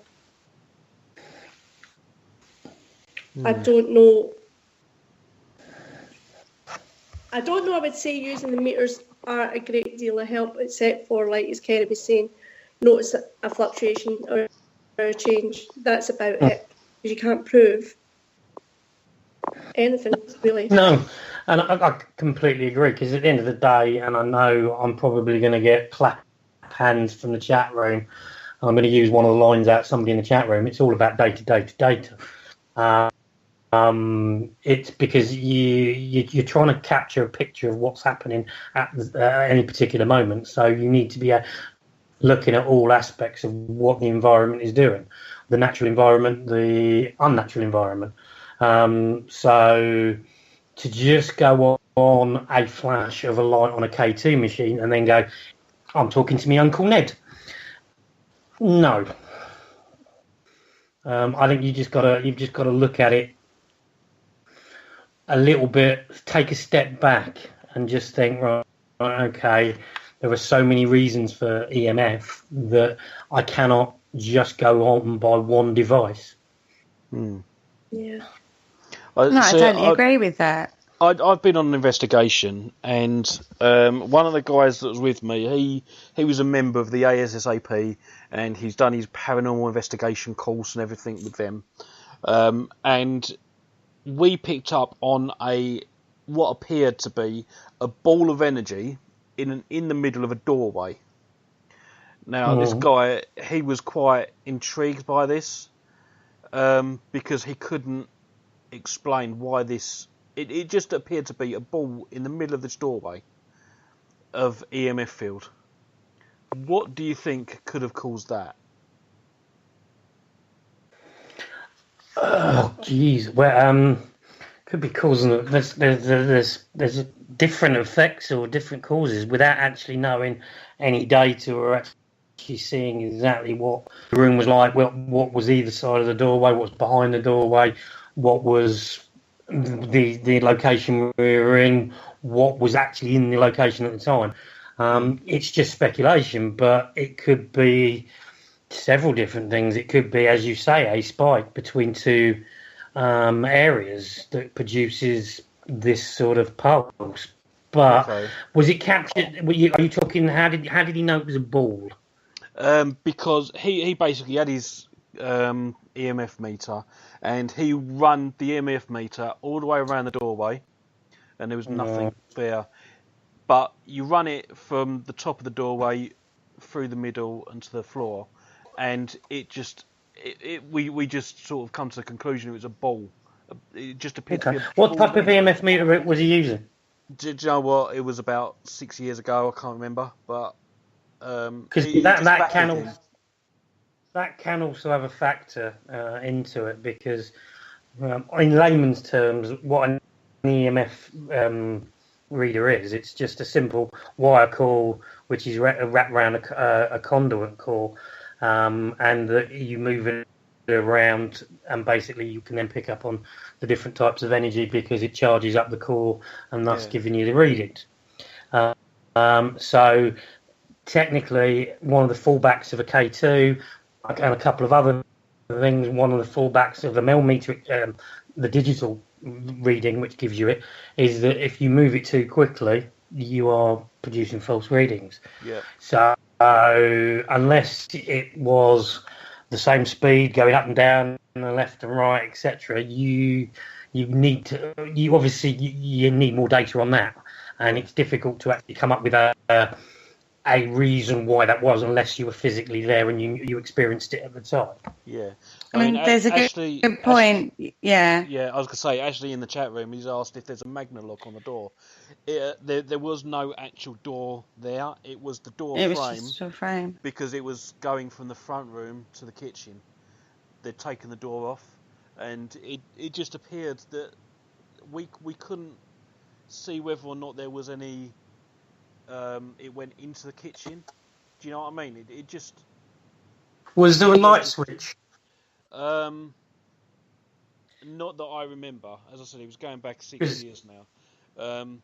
I don't know. I would say using the meters are a great deal of help, except for, like as Kerry was saying, notice a fluctuation or a change. That's about it. Because you can't prove anything, really. No, and I completely agree, because at the end of the day, and I know I'm probably going to get clap hands from the chat room, I'm going to use one of the lines out somebody in the chat room, it's all about data. It's because you're trying to capture a picture of what's happening at any particular moment, so you need to be looking at all aspects of what the environment is doing, the natural environment, the unnatural environment. So to just go on a flash of a light on a K2 machine and then go, I'm talking to my Uncle Ned. No. I think you've just got to look at it a little bit, take a step back and just think, right, okay, there are so many reasons for EMF that I cannot just go on by one device. Yeah. I totally agree with that. I've been on an investigation, and one of the guys that was with me, he was a member of the ASSAP, and he's done his paranormal investigation course and everything with them. And we picked up on what appeared to be a ball of energy in the middle of a doorway. Now, this guy, he was quite intrigued by this, because he couldn't explain why this. It just appeared to be a ball in the middle of this doorway of EMF field. What do you think could have caused that? Oh, geez. Well, could be causing. There's different effects or different causes without actually knowing any data or actually seeing exactly what the room was like. What was either side of the doorway? What was behind the doorway? What was the location we were in? What was actually in the location at the time? It's just speculation, but it could be several different things. It could be, as you say, a spike between two areas that produces this sort of pulse. But was it captured? Are you talking? How did he know it was a ball? Because he basically had his EMF meter, and he run the EMF meter all the way around the doorway, and there was nothing there. But you run it from the top of the doorway through the middle and to the floor, and it just we just sort of come to the conclusion it was a ball. It just appeared to be a ball. What type of EMF meter was he using? Do you know what? It was about 6 years ago. I can't remember, but Because it that just can baffled him. also, that can also have a factor into it, because in layman's terms, what an EMF reader is, it's just a simple wire core which is wrapped around a conduit core, and that you move it around, and basically you can then pick up on the different types of energy because it charges up the core and thus giving you the readings. So technically, one of the fallbacks of a K2 and a couple of other things, one of the fallbacks of the millimeter, the digital reading, which gives you it, is that if you move it too quickly, you are producing false readings. Yeah. So unless it was the same speed going up and down and left and right, etc., you need more data on that, and it's difficult to actually come up with a reason why that was, unless you were physically there and you experienced it at the time. Yeah. I mean, there's a good point. Yeah. Yeah, I was going to say, Ashley in the chat room, he's asked if there's a magnet lock on the door. There was no actual door there. It was the door frame. It was just a frame. Because it was going from the front room to the kitchen. They'd taken the door off, and it just appeared that we couldn't see whether or not there was any... it went into the kitchen. Do you know what I mean? It just... Was there a light switch? Not that I remember. As I said, it was going back 6 years now.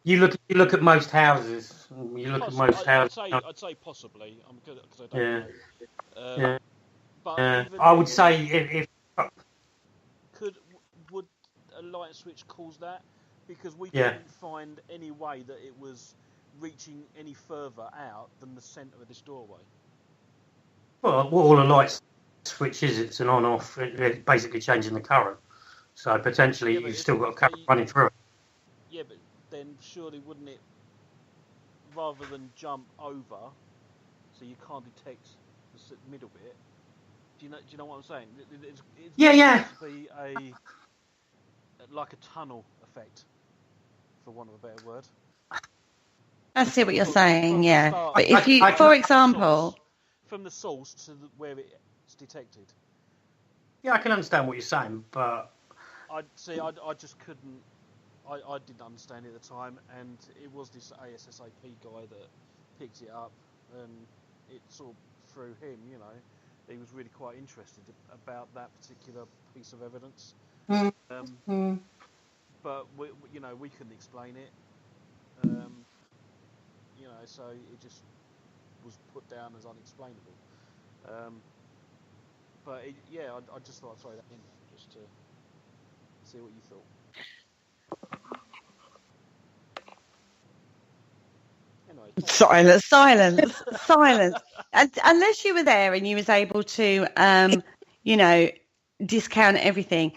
You look at most houses. I'd say possibly. I'm good because I don't know. But I would say if would a light switch cause that? Because we couldn't find any way that it was reaching any further out than the centre of this doorway. Well, all a light switch is, it's an on-off. It's basically changing the current. So potentially you've still got a current running through it. Yeah, but then surely wouldn't it, rather than jump over, so you can't detect the middle bit? Do you know what I'm saying? It's supposed to be like a tunnel effect, for want of a better word. I see what you're saying, yeah. But if you, for example... From the source to where it's detected. Yeah, I can understand what you're saying, but... I just couldn't... I didn't understand it at the time, and it was this ASSAP guy that picked it up, and it sort of through him, you know. He was really quite interested about that particular piece of evidence. But, we couldn't explain it. So it just was put down as unexplainable. I just thought I'd throw that in there just to see what you thought. Anyway, Silence. Unless you were there and you was able to, discount everything,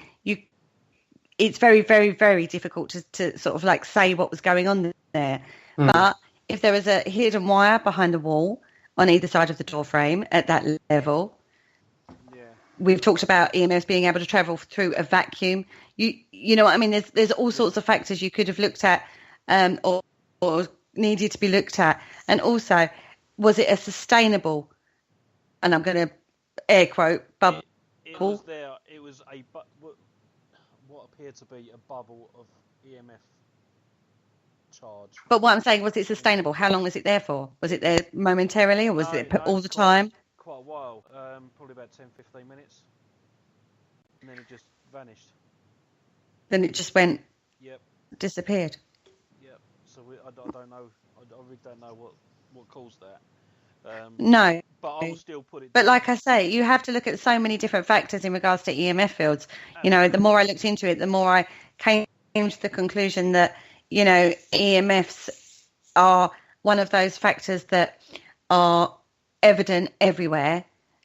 it's very, very, very difficult to sort of like say what was going on there. But if there was a hidden wire behind the wall on either side of the door frame at that level, we've talked about EMFs being able to travel through a vacuum. You know what I mean? There's all sorts of factors you could have looked at, or needed to be looked at. And also, was it a sustainable, and I'm going to air quote, bubble? It was there. It was what appeared to be a bubble of EMF charge. But what I'm saying, was it sustainable? How long was it there for? Was it there momentarily, or was it all the time? Quite a while, probably about 10-15 minutes, and then it just vanished. Then it just went, disappeared. Yep. So I don't know. I really don't know what caused that. No. But I will still put it. But like I say, you have to look at so many different factors in regards to EMF fields. You know, the more I looked into it, the more I came to the conclusion that, EMFs are one of those factors that are evident everywhere.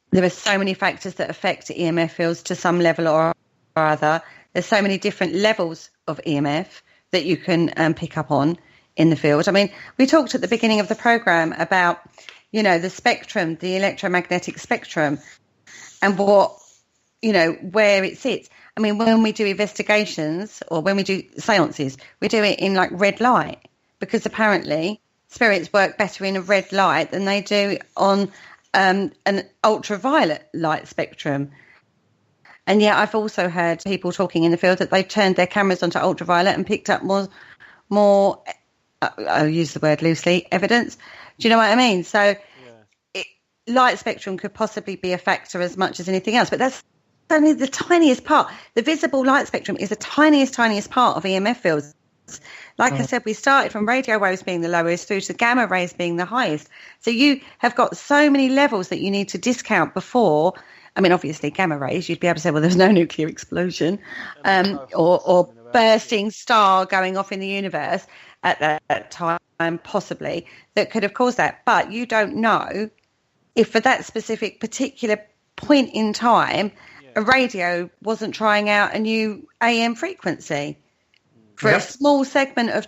There are so many factors that affect EMF fields to some level or other. There's so many different levels of EMF that you can pick up on in the field. I mean, we talked at the beginning of the program about, the spectrum, the electromagnetic spectrum, and what, where it sits. I mean, when we do investigations or when we do seances, we do it in like red light, because apparently spirits work better in a red light than they do on an ultraviolet light spectrum. And yet I've also heard people talking in the field that they've turned their cameras onto ultraviolet and picked up more I'll use the word loosely, evidence. Do you know what I mean? So light spectrum could possibly be a factor as much as anything else, but that's only the tiniest part. The visible light spectrum is the tiniest part of EMF fields. Like I said, we started from radio waves being the lowest through to gamma rays being the highest. So you have got so many levels that you need to discount before. I mean, obviously, gamma rays, you'd be able to say, well, there's no nuclear explosion or bursting star going off in the universe at that time, possibly, that could have caused that. But you don't know if for that specific particular point in time, a radio wasn't trying out a new AM frequency. For a small segment of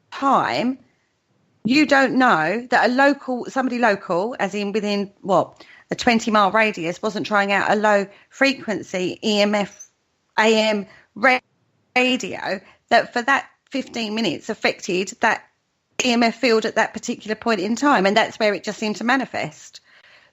time, you don't know that somebody local, as in within, a 20-mile radius, wasn't trying out a low frequency EMF AM radio that for that 15 minutes affected that EMF field at that particular point in time. And that's where it just seemed to manifest.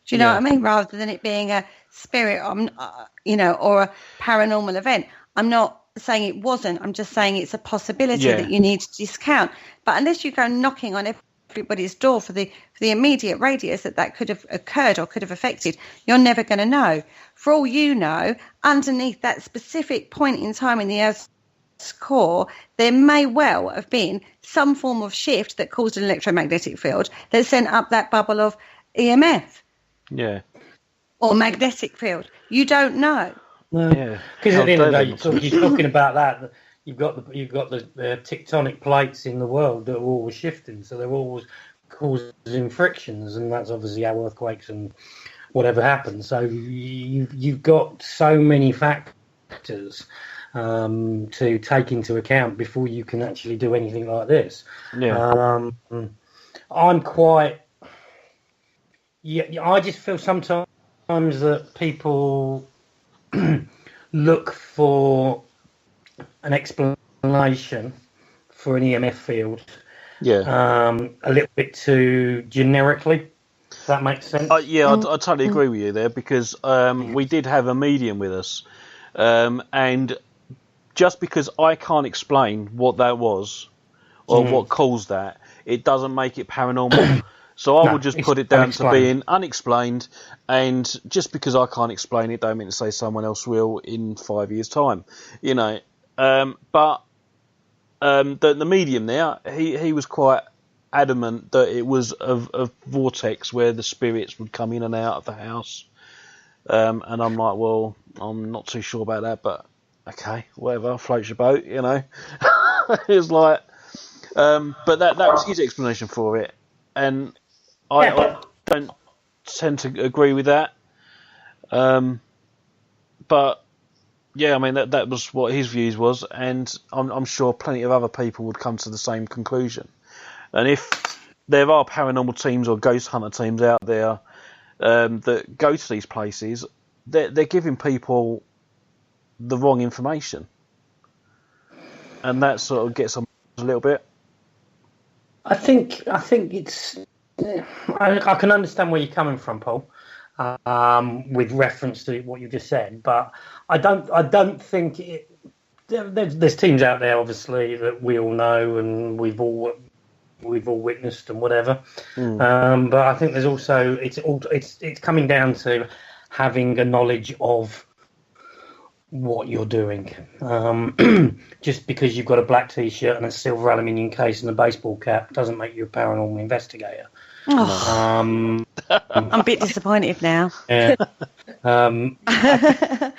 Do you know what I mean? Rather than it being a spirit, or a paranormal event. I'm not saying it wasn't. I'm just saying it's a possibility that you need to discount. But unless you go knocking on everybody's door for the immediate radius that could have occurred or could have affected, you're never going to know. For all you know, underneath that specific point in time in the Earth's core, there may well have been some form of shift that caused an electromagnetic field that sent up that bubble of EMF. Yeah. Or magnetic field. You don't know. No. Yeah. Because at the end of the day, you're talking about that. You've got the tectonic plates in the world that are always shifting, so they're always causing frictions, and that's obviously how earthquakes and whatever happens. So you've got so many factors to take into account before you can actually do anything like this. Yeah. I'm quite. Yeah, I just feel sometimes that people look for an explanation for an EMF field a little bit too generically. Does that make sense? I totally agree with you there, because we did have a medium with us, and just because I can't explain what that was or what caused that, it doesn't make it paranormal. So I would just put it down to being unexplained, and just because I can't explain it, don't mean to say someone else will in 5 years' time, But the medium there, he was quite adamant that it was a vortex where the spirits would come in and out of the house, and I'm like, well, I'm not too sure about that, but okay, whatever, floats your boat, It was like, but that was his explanation for it, and I don't tend to agree with that. But yeah, I mean that was what his views was, and I'm sure plenty of other people would come to the same conclusion. And if there are paranormal teams or ghost hunter teams out there that go to these places, they're giving people the wrong information, and that sort of gets on a little bit. I think it's. I can understand where you're coming from, Paul, with reference to what you just said, but I don't think it. There's teams out there, obviously, that we all know and we've all witnessed and whatever. But I think there's also it's coming down to having a knowledge of what you're doing. Just because you've got a black t-shirt and a silver aluminium case and a baseball cap doesn't make you a paranormal investigator. I'm a bit disappointed now. Yeah.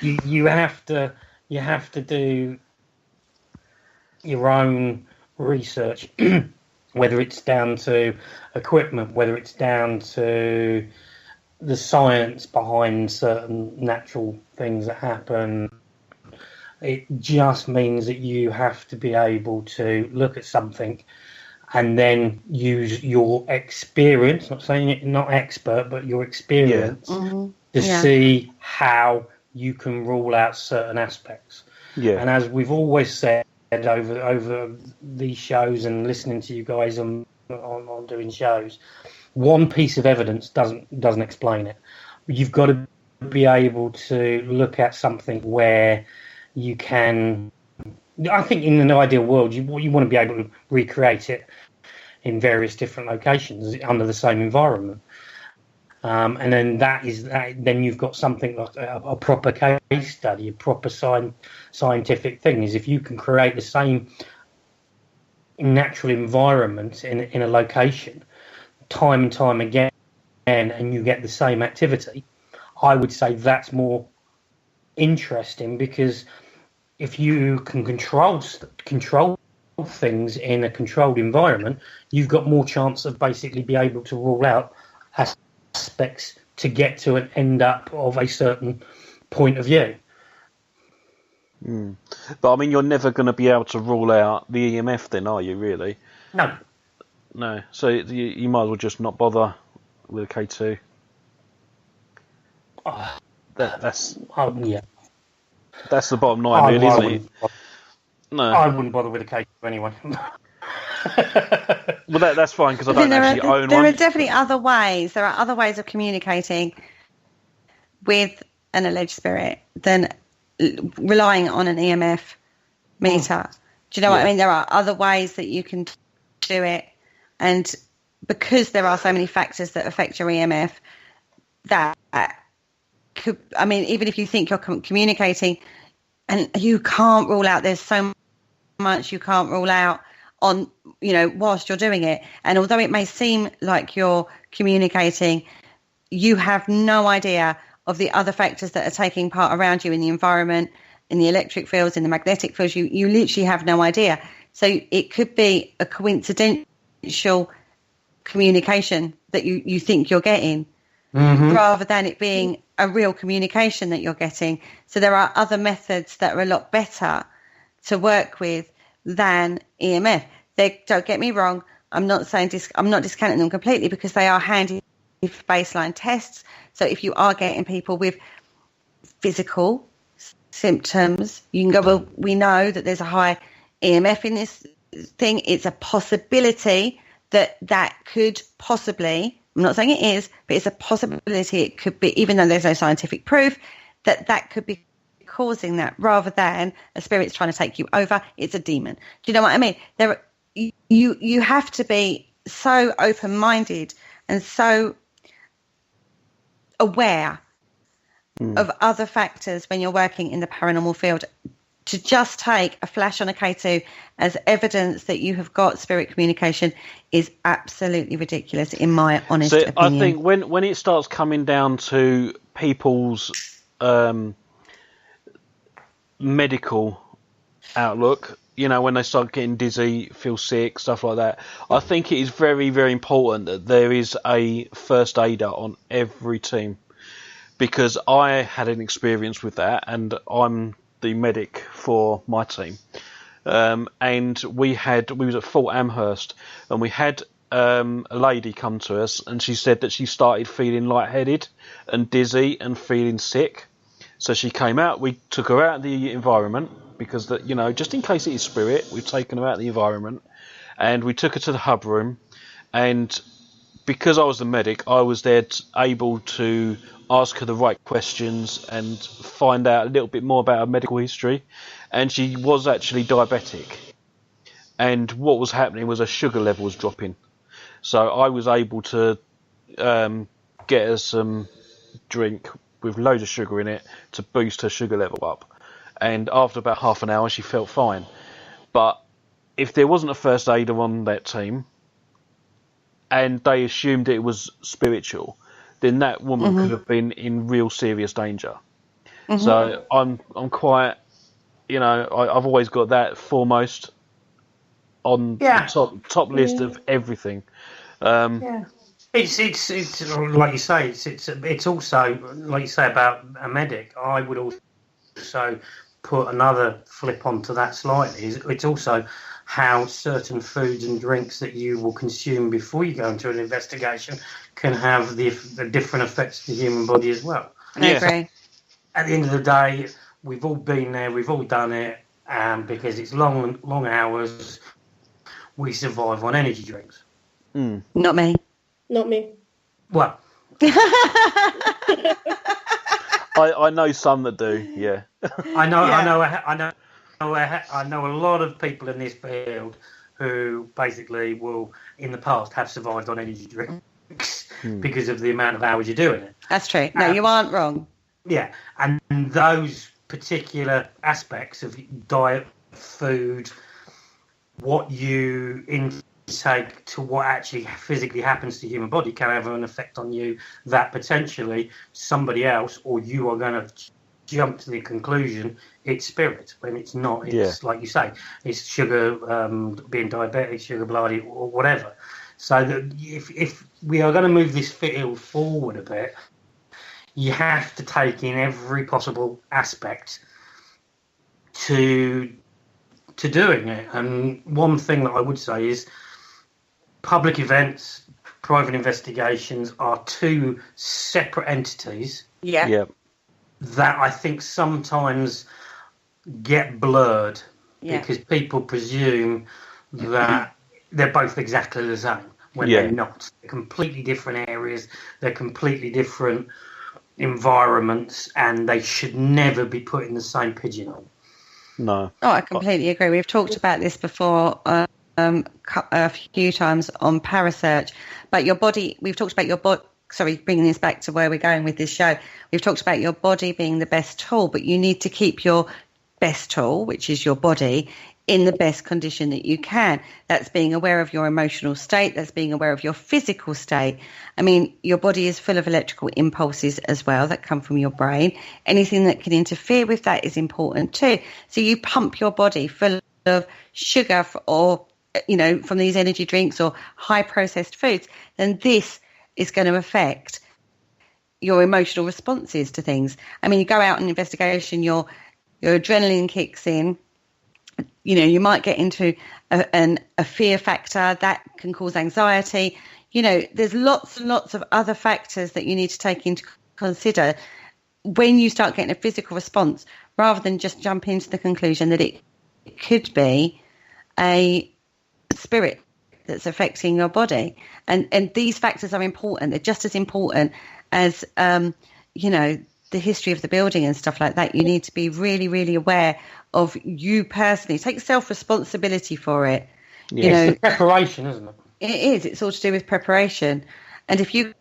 You have to do your own research, whether it's down to equipment, whether it's down to the science behind certain natural things that happen. It just means that you have to be able to look at something and then use your experience, not saying you're not expert, but your experience to see how you can rule out certain aspects. Yeah. And as we've always said over these shows and listening to you guys on on doing shows. One piece of evidence doesn't explain it. You've got to be able to look at something where you can. I think in an ideal world, you want to be able to recreate it in various different locations under the same environment. And then then you've got something like a proper case study, a proper scientific thing. Is if you can create the same natural environment in a location time and time again, and you get the same activity, I would say that's more interesting, because if you can control things in a controlled environment, you've got more chance of basically be able to rule out aspects to get to an end up of a certain point of view. But I mean, you're never going to be able to rule out the EMF then, are you, really? No. So you might as well just not bother with a K2. That's yeah. That's the bottom line, really, isn't it? No, I wouldn't bother with a K2 anyway. Well, that's fine, because I don't actually own one. There are definitely other ways. There are other ways of communicating with an alleged spirit than relying on an EMF meter. Do you know what I mean? There are other ways that you can do it, and because there are so many factors that affect your EMF, that could, I mean, even if you think you're communicating, and you can't rule out, there's so much you can't rule out on, whilst you're doing it. And although it may seem like you're communicating, you have no idea of the other factors that are taking part around you in the environment, in the electric fields, in the magnetic fields. You literally have no idea. So it could be a coincidental communication that you think you're getting, rather than it being a real communication that you're getting. So there are other methods that are a lot better to work with than EMF. Don't get me wrong, I'm not saying I'm not discounting them completely, because they are handy for baseline tests. So if you are getting people with physical symptoms, you can go, well, we know that there's a high EMF in this thing. It's a possibility that could possibly, I'm not saying it is, but it's a possibility it could be, even though there's no scientific proof, that could be causing that, rather than a spirit's trying to take you over. It's a demon. Do you know what I mean? You have to be so open-minded and so aware of other factors when you're working in the paranormal field. To just take a flash on a K2 as evidence that you have got spirit communication is absolutely ridiculous, in my honest opinion. I think when it starts coming down to people's medical outlook, when they start getting dizzy, feel sick, stuff like that, I think it is very, very important that there is a first aider on every team, because I had an experience with that, and I'm the medic for my team, and we was at Fort Amherst, and we had a lady come to us, and she said that she started feeling lightheaded and dizzy and feeling sick. So she came out. We took her out of the environment, because just in case it is spirit, we've taken her out of the environment, and we took her to the hub room. And because I was the medic, I was there able to ask her the right questions and find out a little bit more about her medical history. And she was actually diabetic, and what was happening was her sugar level was dropping. So I was able to get her some drink with loads of sugar in it to boost her sugar level up. And after about half an hour, she felt fine. But if there wasn't a first aider on that team, and they assumed it was spiritual, then that woman could have been in real serious danger. So I'm quite, I've always got that foremost on the top list of everything. It's like you say. It's also, like you say about a medic. I would also put another flip onto that slightly. It's also how certain foods and drinks that you will consume before you go into an investigation can have the different effects to the human body as well. I agree. At the end of the day, we've all been there, we've all done it, because it's long hours. We survive on energy drinks. Not me. Not me. Well, I know some that do. Yeah. I know a lot of people in this field who basically will, in the past, have survived on energy drinks because of the amount of hours you're doing it. That's true. No, you aren't wrong. Yeah, and those particular aspects of diet, food, what you intake to what actually physically happens to the human body can have an effect on you that potentially somebody else or you are going to jump to the conclusion it's spirit when it's not. It's like you say, it's sugar, being diabetic, sugar bloody or whatever. So that if we are going to move this field forward a bit, you have to take in every possible aspect to doing it. And one thing that I would say is public events, private investigations are two separate entities. Yeah. That I think sometimes get blurred because people presume that they're both exactly the same when they're not. They're completely different areas, they're completely different environments, and they should never be put in the same pigeonhole. No. Oh, I completely agree. We've talked about this before a few times on Parasearch, but your body, we've talked about your body. Sorry, bringing this back to where we're going with this show. We've talked about your body being the best tool, but you need to keep your best tool, which is your body, in the best condition that you can. That's being aware of your emotional state. That's being aware of your physical state. I mean, your body is full of electrical impulses as well that come from your brain. Anything that can interfere with that is important too. So you pump your body full of sugar or, from these energy drinks or high processed foods, then this is going to affect your emotional responses to things. I mean, you go out on an investigation, your adrenaline kicks in. You might get into a fear factor that can cause anxiety. There's lots and lots of other factors that you need to take into consider when you start getting a physical response, rather than just jump into the conclusion that it could be a spirit that's affecting your body. And these factors are important. They're just as important as, the history of the building and stuff like that. You need to be really, really aware of you personally. Take self-responsibility for it. It's preparation, isn't it? It is. It's all to do with preparation. And if you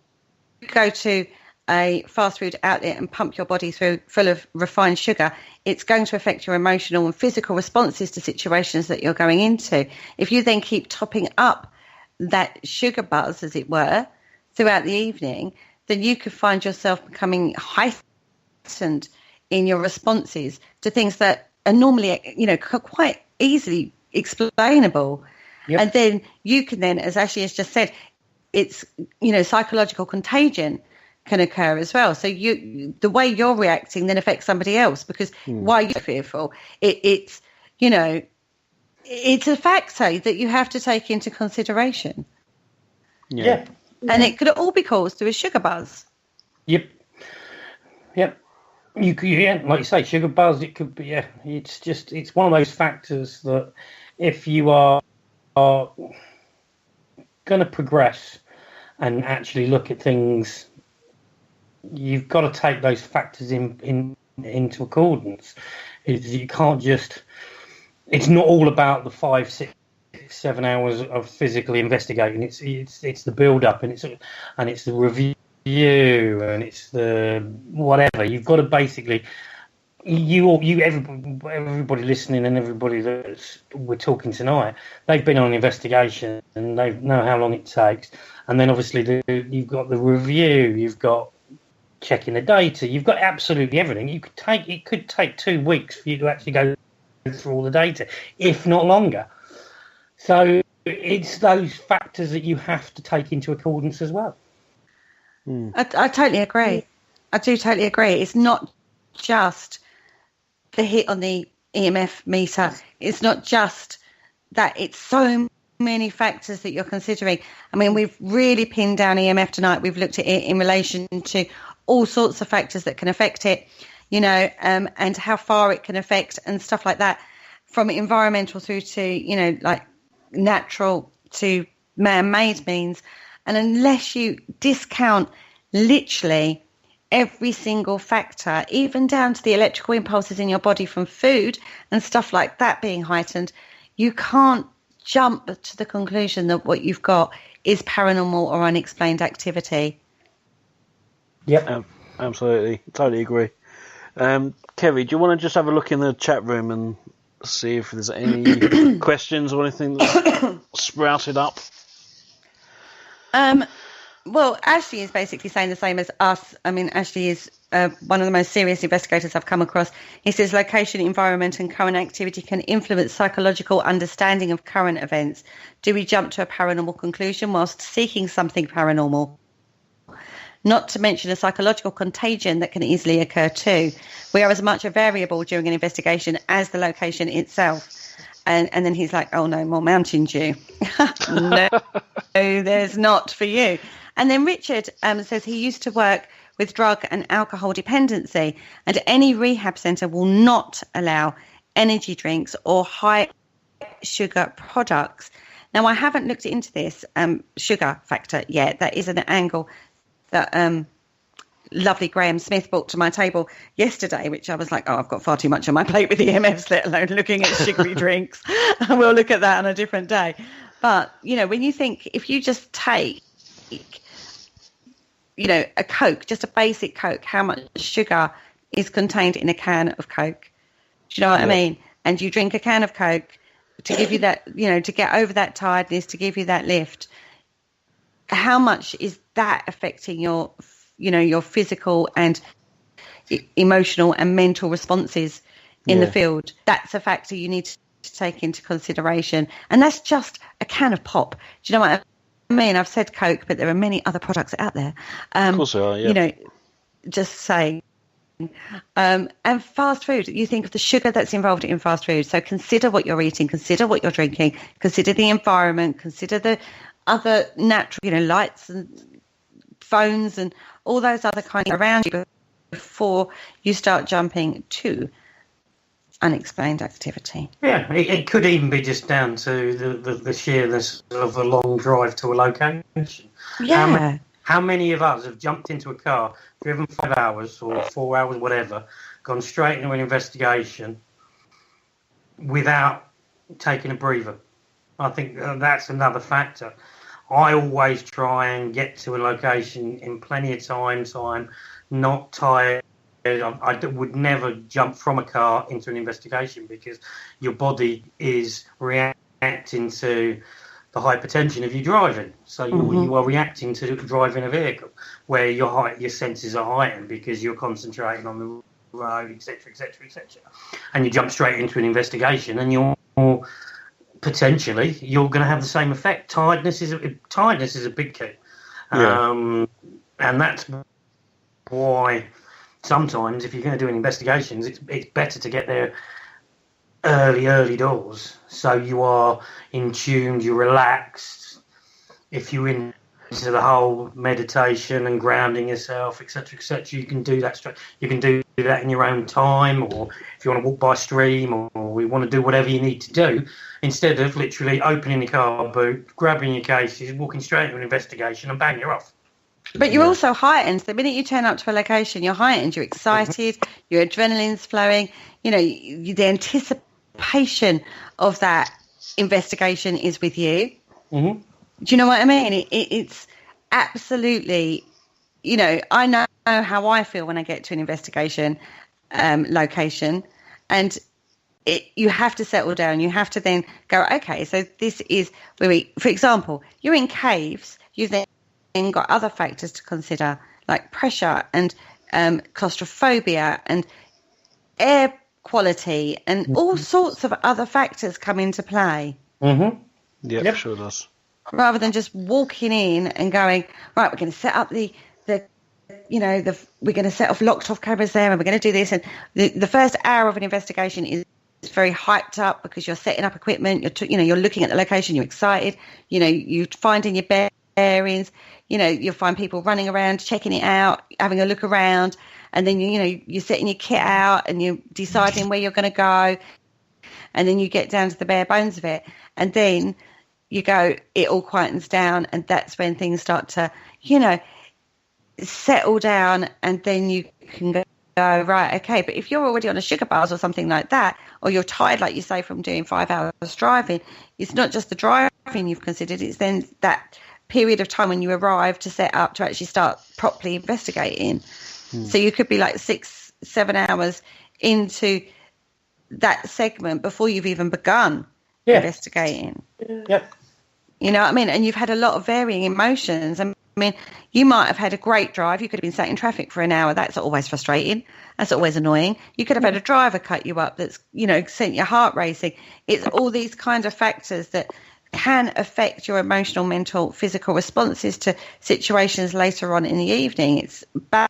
go to a fast food outlet and pump your body full of refined sugar, it's going to affect your emotional and physical responses to situations that you're going into. If you then keep topping up that sugar buzz, as it were, throughout the evening, then you could find yourself becoming heightened in your responses to things that are normally, quite easily explainable. Yep. And then you can then, as Ashley has just said, it's, psychological contagion can occur as well. So the way you're reacting then affects somebody else, because why you're fearful, it's a factor that you have to take into consideration. Yeah. And it could all be caused through a sugar buzz. Yep. You could, like you say, sugar buzz. It could be. Yeah. It's one of those factors that if you are going to progress and actually look at things, you've got to take those factors into accordance. You can't just. It's not all about the 5, 6, 7 hours of physically investigating. It's the build up and it's the review and it's the whatever. You've got to basically everybody listening and everybody that we're talking tonight, they've been on an investigation and they know how long it takes. And then obviously you've got the review, you've got checking the data, you've got absolutely everything. It could take 2 weeks for you to actually go through all the data, if not longer. So it's those factors that you have to take into accordance as well. I totally agree. I do totally agree. It's not just the hit on the EMF meter. It's not just that. It's so many factors that you're considering. I mean, we've really pinned down EMF tonight. We've looked at it in relation to all sorts of factors that can affect it, and how far it can affect and stuff like that, from environmental through to, like natural to man-made means. And unless you discount literally every single factor, even down to the electrical impulses in your body from food and stuff like that being heightened, you can't jump to the conclusion that what you've got is paranormal or unexplained activity. Yep. Absolutely. Totally agree. Kerry, do you want to just have a look in the chat room and see if there's any questions or anything that's sprouted up? Well, Ashley is basically saying the same as us. I mean, Ashley is one of the most serious investigators I've come across. He says location, environment and current activity can influence psychological understanding of current events. Do we jump to a paranormal conclusion whilst seeking something paranormal? Not to mention a psychological contagion that can easily occur too. We are as much a variable during an investigation as the location itself. And then he's like, oh no, more Mountain Dew. No, there's not for you. And then Richard says he used to work with drug and alcohol dependency, and any rehab centre will not allow energy drinks or high sugar products. Now, I haven't looked into this sugar factor yet. That is an angle that lovely Graham Smith brought to my table yesterday, which I was like, oh, I've got far too much on my plate with EMFs, let alone looking at sugary drinks. We'll look at that on a different day. But, you know, when you think, if you just take, you know, a Coke, just a basic Coke, how much sugar is contained in a can of Coke? Do you know what I mean? And you drink a can of Coke to give you that, you know, to get over that tiredness, to give you that lift. How much is that affecting your, you know, your physical and emotional and mental responses in the field? That's a factor you need to take into consideration. And that's just a can of pop. Do you know what I mean? I've said Coke, but there are many other products out there. Of course there are, yeah. You know, just saying. And fast food, you think of the sugar that's involved in fast food. So consider what you're eating, consider what you're drinking, consider the environment, consider the other natural, you know, lights and phones and all those other kinds around you before you start jumping to unexplained activity. Yeah, it could even be just down to the sheerness of a long drive to a location. Yeah. How many of us have jumped into a car, driven 5 hours or 4 hours, whatever, gone straight into an investigation without taking a breather? I think that's another factor. I always try and get to a location in plenty of time, not tired. I would never jump from a car into an investigation because your body is reacting to the hypertension of you driving. So you are reacting to driving a vehicle where your senses are heightened because you're concentrating on the road, etc., etc., etc. And you jump straight into an investigation and you're going to have the same effect. Tiredness is a big key. And that's why sometimes if you're going to do an investigation, it's better to get there early doors, so you are in tune, you're relaxed. If you're into the whole meditation and grounding yourself, etc., etc., you can do that straight. You can do that in your own time, or if you want to walk by a stream, or we want to do whatever you need to do, instead of literally opening the car boot, grabbing your cases, walking straight into an investigation, and bang, you're off. But you're also heightened. The minute you turn up to a location, you're heightened. You're excited. Your adrenaline's flowing. You know, the anticipation of that investigation is with you. Do you know what I mean? It's absolutely, you know, I know how I feel when I get to an investigation location, and you have to settle down. You have to then go, okay, so this is where we, for example, you're in caves. You've then got other factors to consider, like pressure and claustrophobia and air quality and all sorts of other factors come into play. Yeah, sure does. Rather than just walking in and going, right, we're going to set up we're going to set off locked off cameras there, and we're going to do this. And the first hour of an investigation is very hyped up because you're setting up equipment. You're looking at the location. You're excited. You know, you're finding your bearings. You know, you'll find people running around, checking it out, having a look around, and then you're setting your kit out and you're deciding where you're going to go, and then you get down to the bare bones of it, and then you go, it all quietens down, and that's when things start to, settle down, and then you can go, right, okay. But if you're already on a sugar bars or something like that, or you're tired, like you say, from doing 5 hours driving, it's not just the driving you've considered, it's then that period of time when you arrive to set up to actually start properly investigating. So you could be like 6-7 hours into that segment before you've even begun investigating. Yep. You know what I mean? And you've had a lot of varying emotions. I mean, you might have had a great drive. You could have been sat in traffic for an hour. That's always frustrating. That's always annoying. You could have had a driver cut you up that's, sent your heart racing. It's all these kind of factors that can affect your emotional, mental, physical responses to situations later on in the evening. It's bang.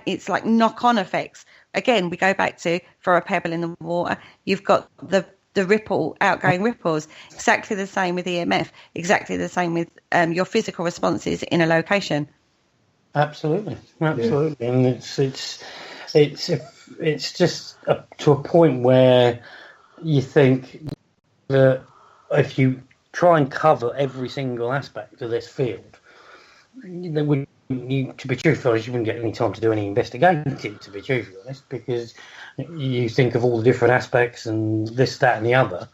It's like knock-on effects. Again, we go back to, for a pebble in the water, you've got the outgoing ripples. Exactly the same with EMF. Exactly the same with your physical responses in a location. Absolutely, and it's just to a point where you think that if you try and cover every single aspect of this field, to be truthful, you wouldn't get any time to do any investigating, to be truthfully honest, because you think of all the different aspects and this, that, and the other.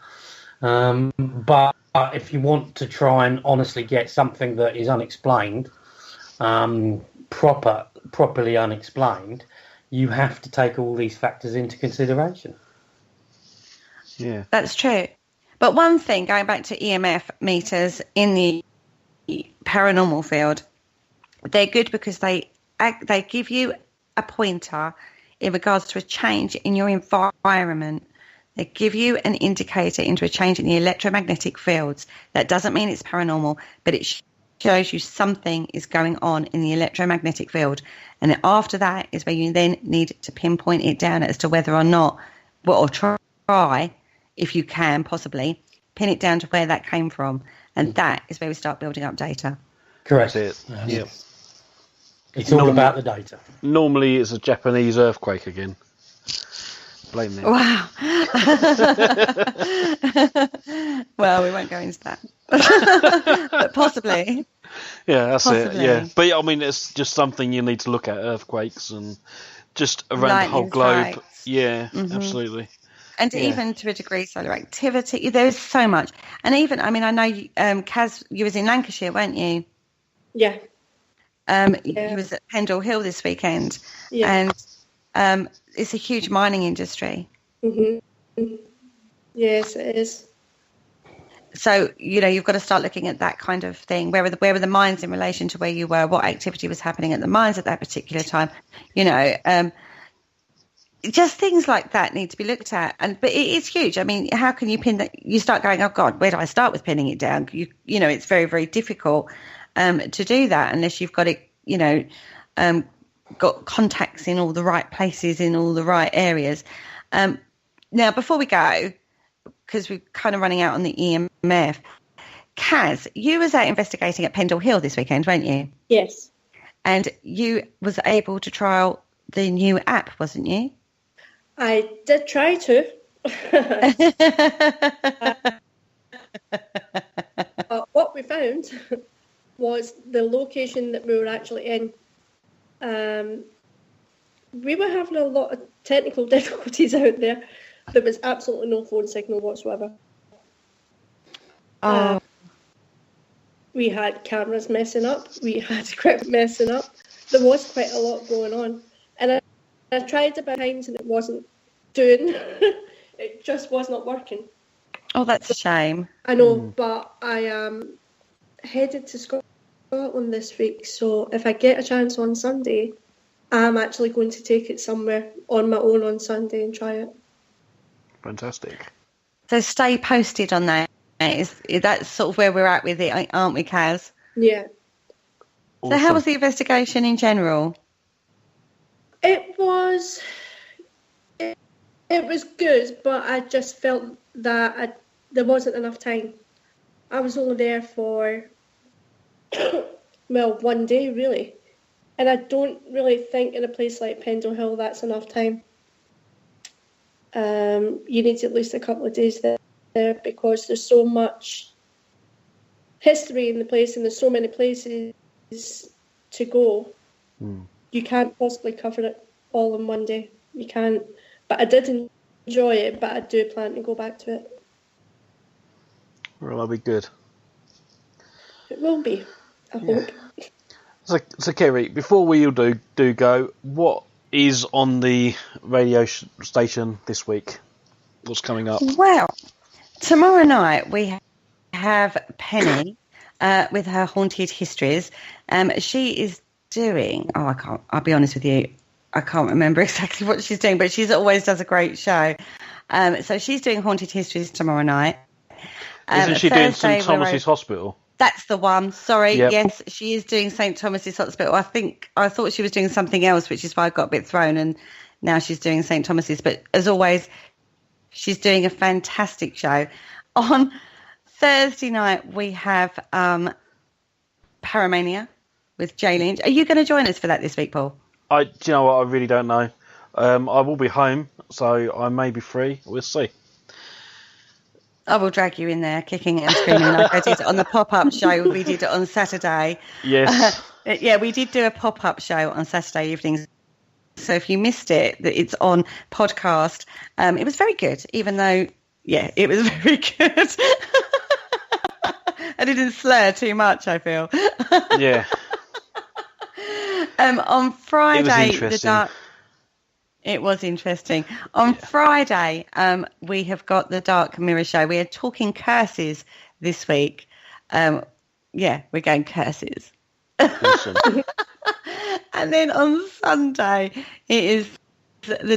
But if you want to try and honestly get something that is unexplained, properly unexplained, you have to take all these factors into consideration. Yeah, that's true. But one thing, going back to EMF meters in the paranormal field, they're good because they give you a pointer in regards to a change in your environment. They give you an indicator into a change in the electromagnetic fields. That doesn't mean it's paranormal, but it shows you something is going on in the electromagnetic field. And after that is where you then need to pinpoint it down as to whether or not, or try, if you can possibly, pin it down to where that came from. And that is where we start building up data. Correct. That's it. Yep. It's all about the data. Normally it's a Japanese earthquake again. Blame them. Wow. Well, we won't go into that. But possibly. Yeah, that's possibly. it. Yeah. But I mean, it's just something you need to look at, earthquakes and just around the whole globe. Strikes. Yeah, absolutely. And even to a degree, solar activity. There's so much. And even, I mean, I know, Kaz, you was in Lancashire, weren't you? Yeah. You was at Pendle Hill this weekend. Yeah. And it's a huge mining industry. Mm-hmm. Yes, it is. So, you've got to start looking at that kind of thing. Where were the mines in relation to where you were? What activity was happening at the mines at that particular time? Just things like that need to be looked at. But it is huge. I mean, how can you pin that? You start going, oh God, where do I start with pinning it down? It's very, very difficult to do that unless you've got it, got contacts in all the right places, in all the right areas. Now, before we go, because we're kind of running out on the EMF, Kaz, you was out investigating at Pendle Hill this weekend, weren't you? Yes. And you was able to trial the new app, wasn't you? I did try to. What we found was the location that we were actually in. We were having a lot of technical difficulties out there. There was absolutely no phone signal whatsoever. We had cameras messing up. We had equipment messing up. There was quite a lot going on. And I tried about times and it wasn't doing. It just was not working. Oh, that's a shame. I know, but I am headed to Scotland this week, so if I get a chance on Sunday, I'm actually going to take it somewhere on my own on Sunday and try it. Fantastic. So stay posted on that. That's sort of where we're at with it, aren't we, Kaz? Yeah. Awesome. So how was the investigation in general? It was good, but I just felt that there wasn't enough time. I was only there for, 1 day, really. And I don't really think in a place like Pendle Hill that's enough time. You need at least a couple of days there because there's so much history in the place, and there's so many places to go. You can't possibly cover it all in one day. You can't. But I did enjoy it, but I do plan to go back to it. Well, that'll be good. It will be, I hope. So Kerry, before we all do go, what is on the radio station this week? What's coming up? Well, tomorrow night we have Penny with her Haunted Histories. She is doing, I'll be honest with you, I can't remember exactly what she's doing, but she always does a great show. So she's doing Haunted Histories tomorrow night. Isn't she doing St Thomas's Hospital? That's the one. Sorry. Yep. Yes, she is doing St Thomas's Hospital. I thought she was doing something else, which is why I got a bit thrown, and now she's doing St Thomas's. But as always, she's doing a fantastic show. On Thursday night, we have Paramania with Jay Lynch. Are you going to join us for that this week, Paul? Do you know what? I really don't know. I will be home, so I may be free. We'll see. I will drag you in there, kicking and screaming like I did on the pop-up show we did on Saturday. Yes. Yeah, we did do a pop-up show on Saturday evenings. So if you missed it, it's on podcast. It was very good, even though, it was very good. I didn't slur too much, I feel. Yeah. On Friday, it was interesting. On Friday, we have got the Dark Mirror Show. We are talking curses this week. We're going curses. Awesome. And then on Sunday, it is it's not the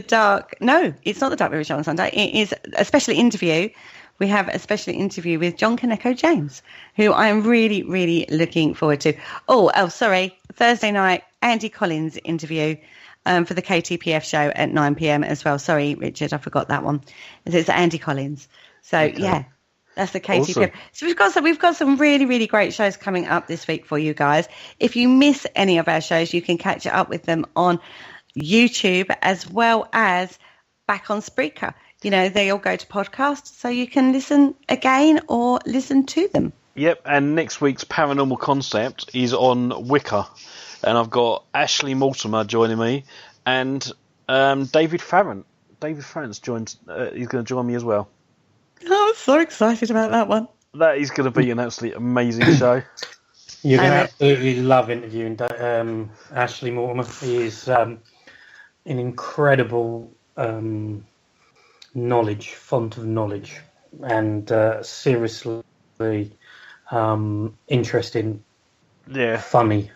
Dark Mirror Show on Sunday. It is a special interview. We have a special interview with John Kaneko James, who I am really, really looking forward to. Sorry. Thursday night, Andy Collins interview for the KTPF show at 9 p.m. as well. Sorry, Richard, I forgot that one. It's Andy Collins. So, okay. That's the KTPF. Awesome. So we've got some really, really great shows coming up this week for you guys. If you miss any of our shows, you can catch up with them on YouTube as well as back on Spreaker. They all go to podcast, so you can listen again or listen to them. Yep, and next week's Paranormal Concept is on Wicker. And I've got Ashley Mortimer joining me and David Farrant. David Farrant's joined. He's going to join me as well. Oh, I'm so excited about that one. That is going to be an absolutely amazing show. You're going to absolutely love interviewing Ashley Mortimer. He is an incredible font of knowledge, and seriously interesting, funny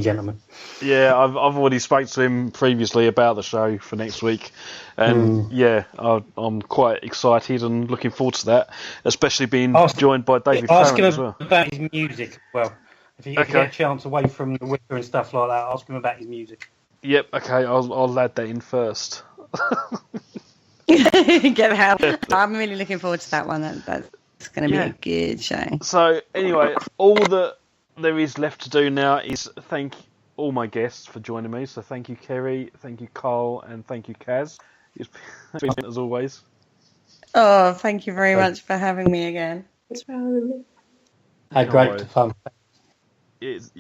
gentleman. Yeah, I've already spoke to him previously about the show for next week, and I'm quite excited and looking forward to that, especially being joined by David Farrant as well. Ask him about his music. Well, if you get a chance away from the Wicker and stuff like that, ask him about his music. Yep. Okay, I'll add that in first. Get out. I'm really looking forward to that one. That's going to be a good show. So anyway, all that there is left to do now is thank all my guests for joining me. So thank you, Kerry, thank you, Carl, and thank you, Kaz. It's been as always. Oh, thank you very much for having me again. Thanks for having me. Had great fun. It's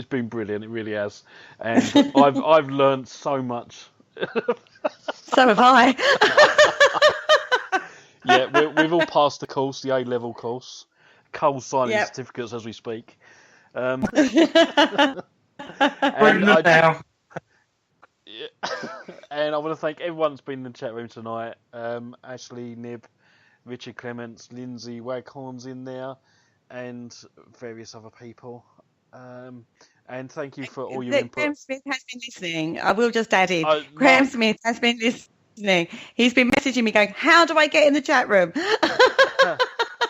been brilliant. It really has, and I've learned so much. So have I. We've all passed the course, the A-level course. Cole's signing certificates as we speak. And I want to thank everyone that's been in the chat room tonight. Ashley, Nib, Richard Clements, Lindsay Waghorn's in there, and various other people. And thank you for all your input. Graham Smith has been listening. I will just add in. Graham Smith has been listening. He's been messaging me going, how do I get in the chat room?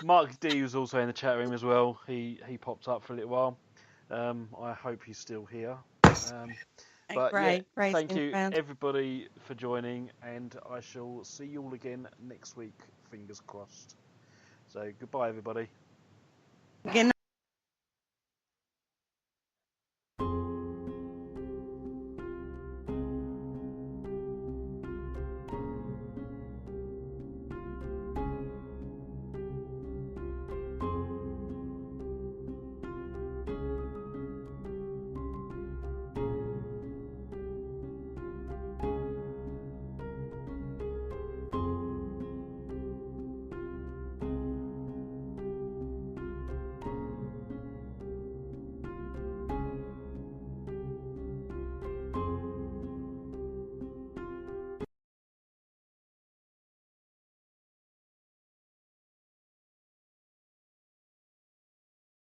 Mark D was also in the chat room as well. He popped up for a little while. I hope he's still here. Thank you everybody for joining, and I shall see you all again next week. Fingers crossed. So goodbye, everybody. Good night.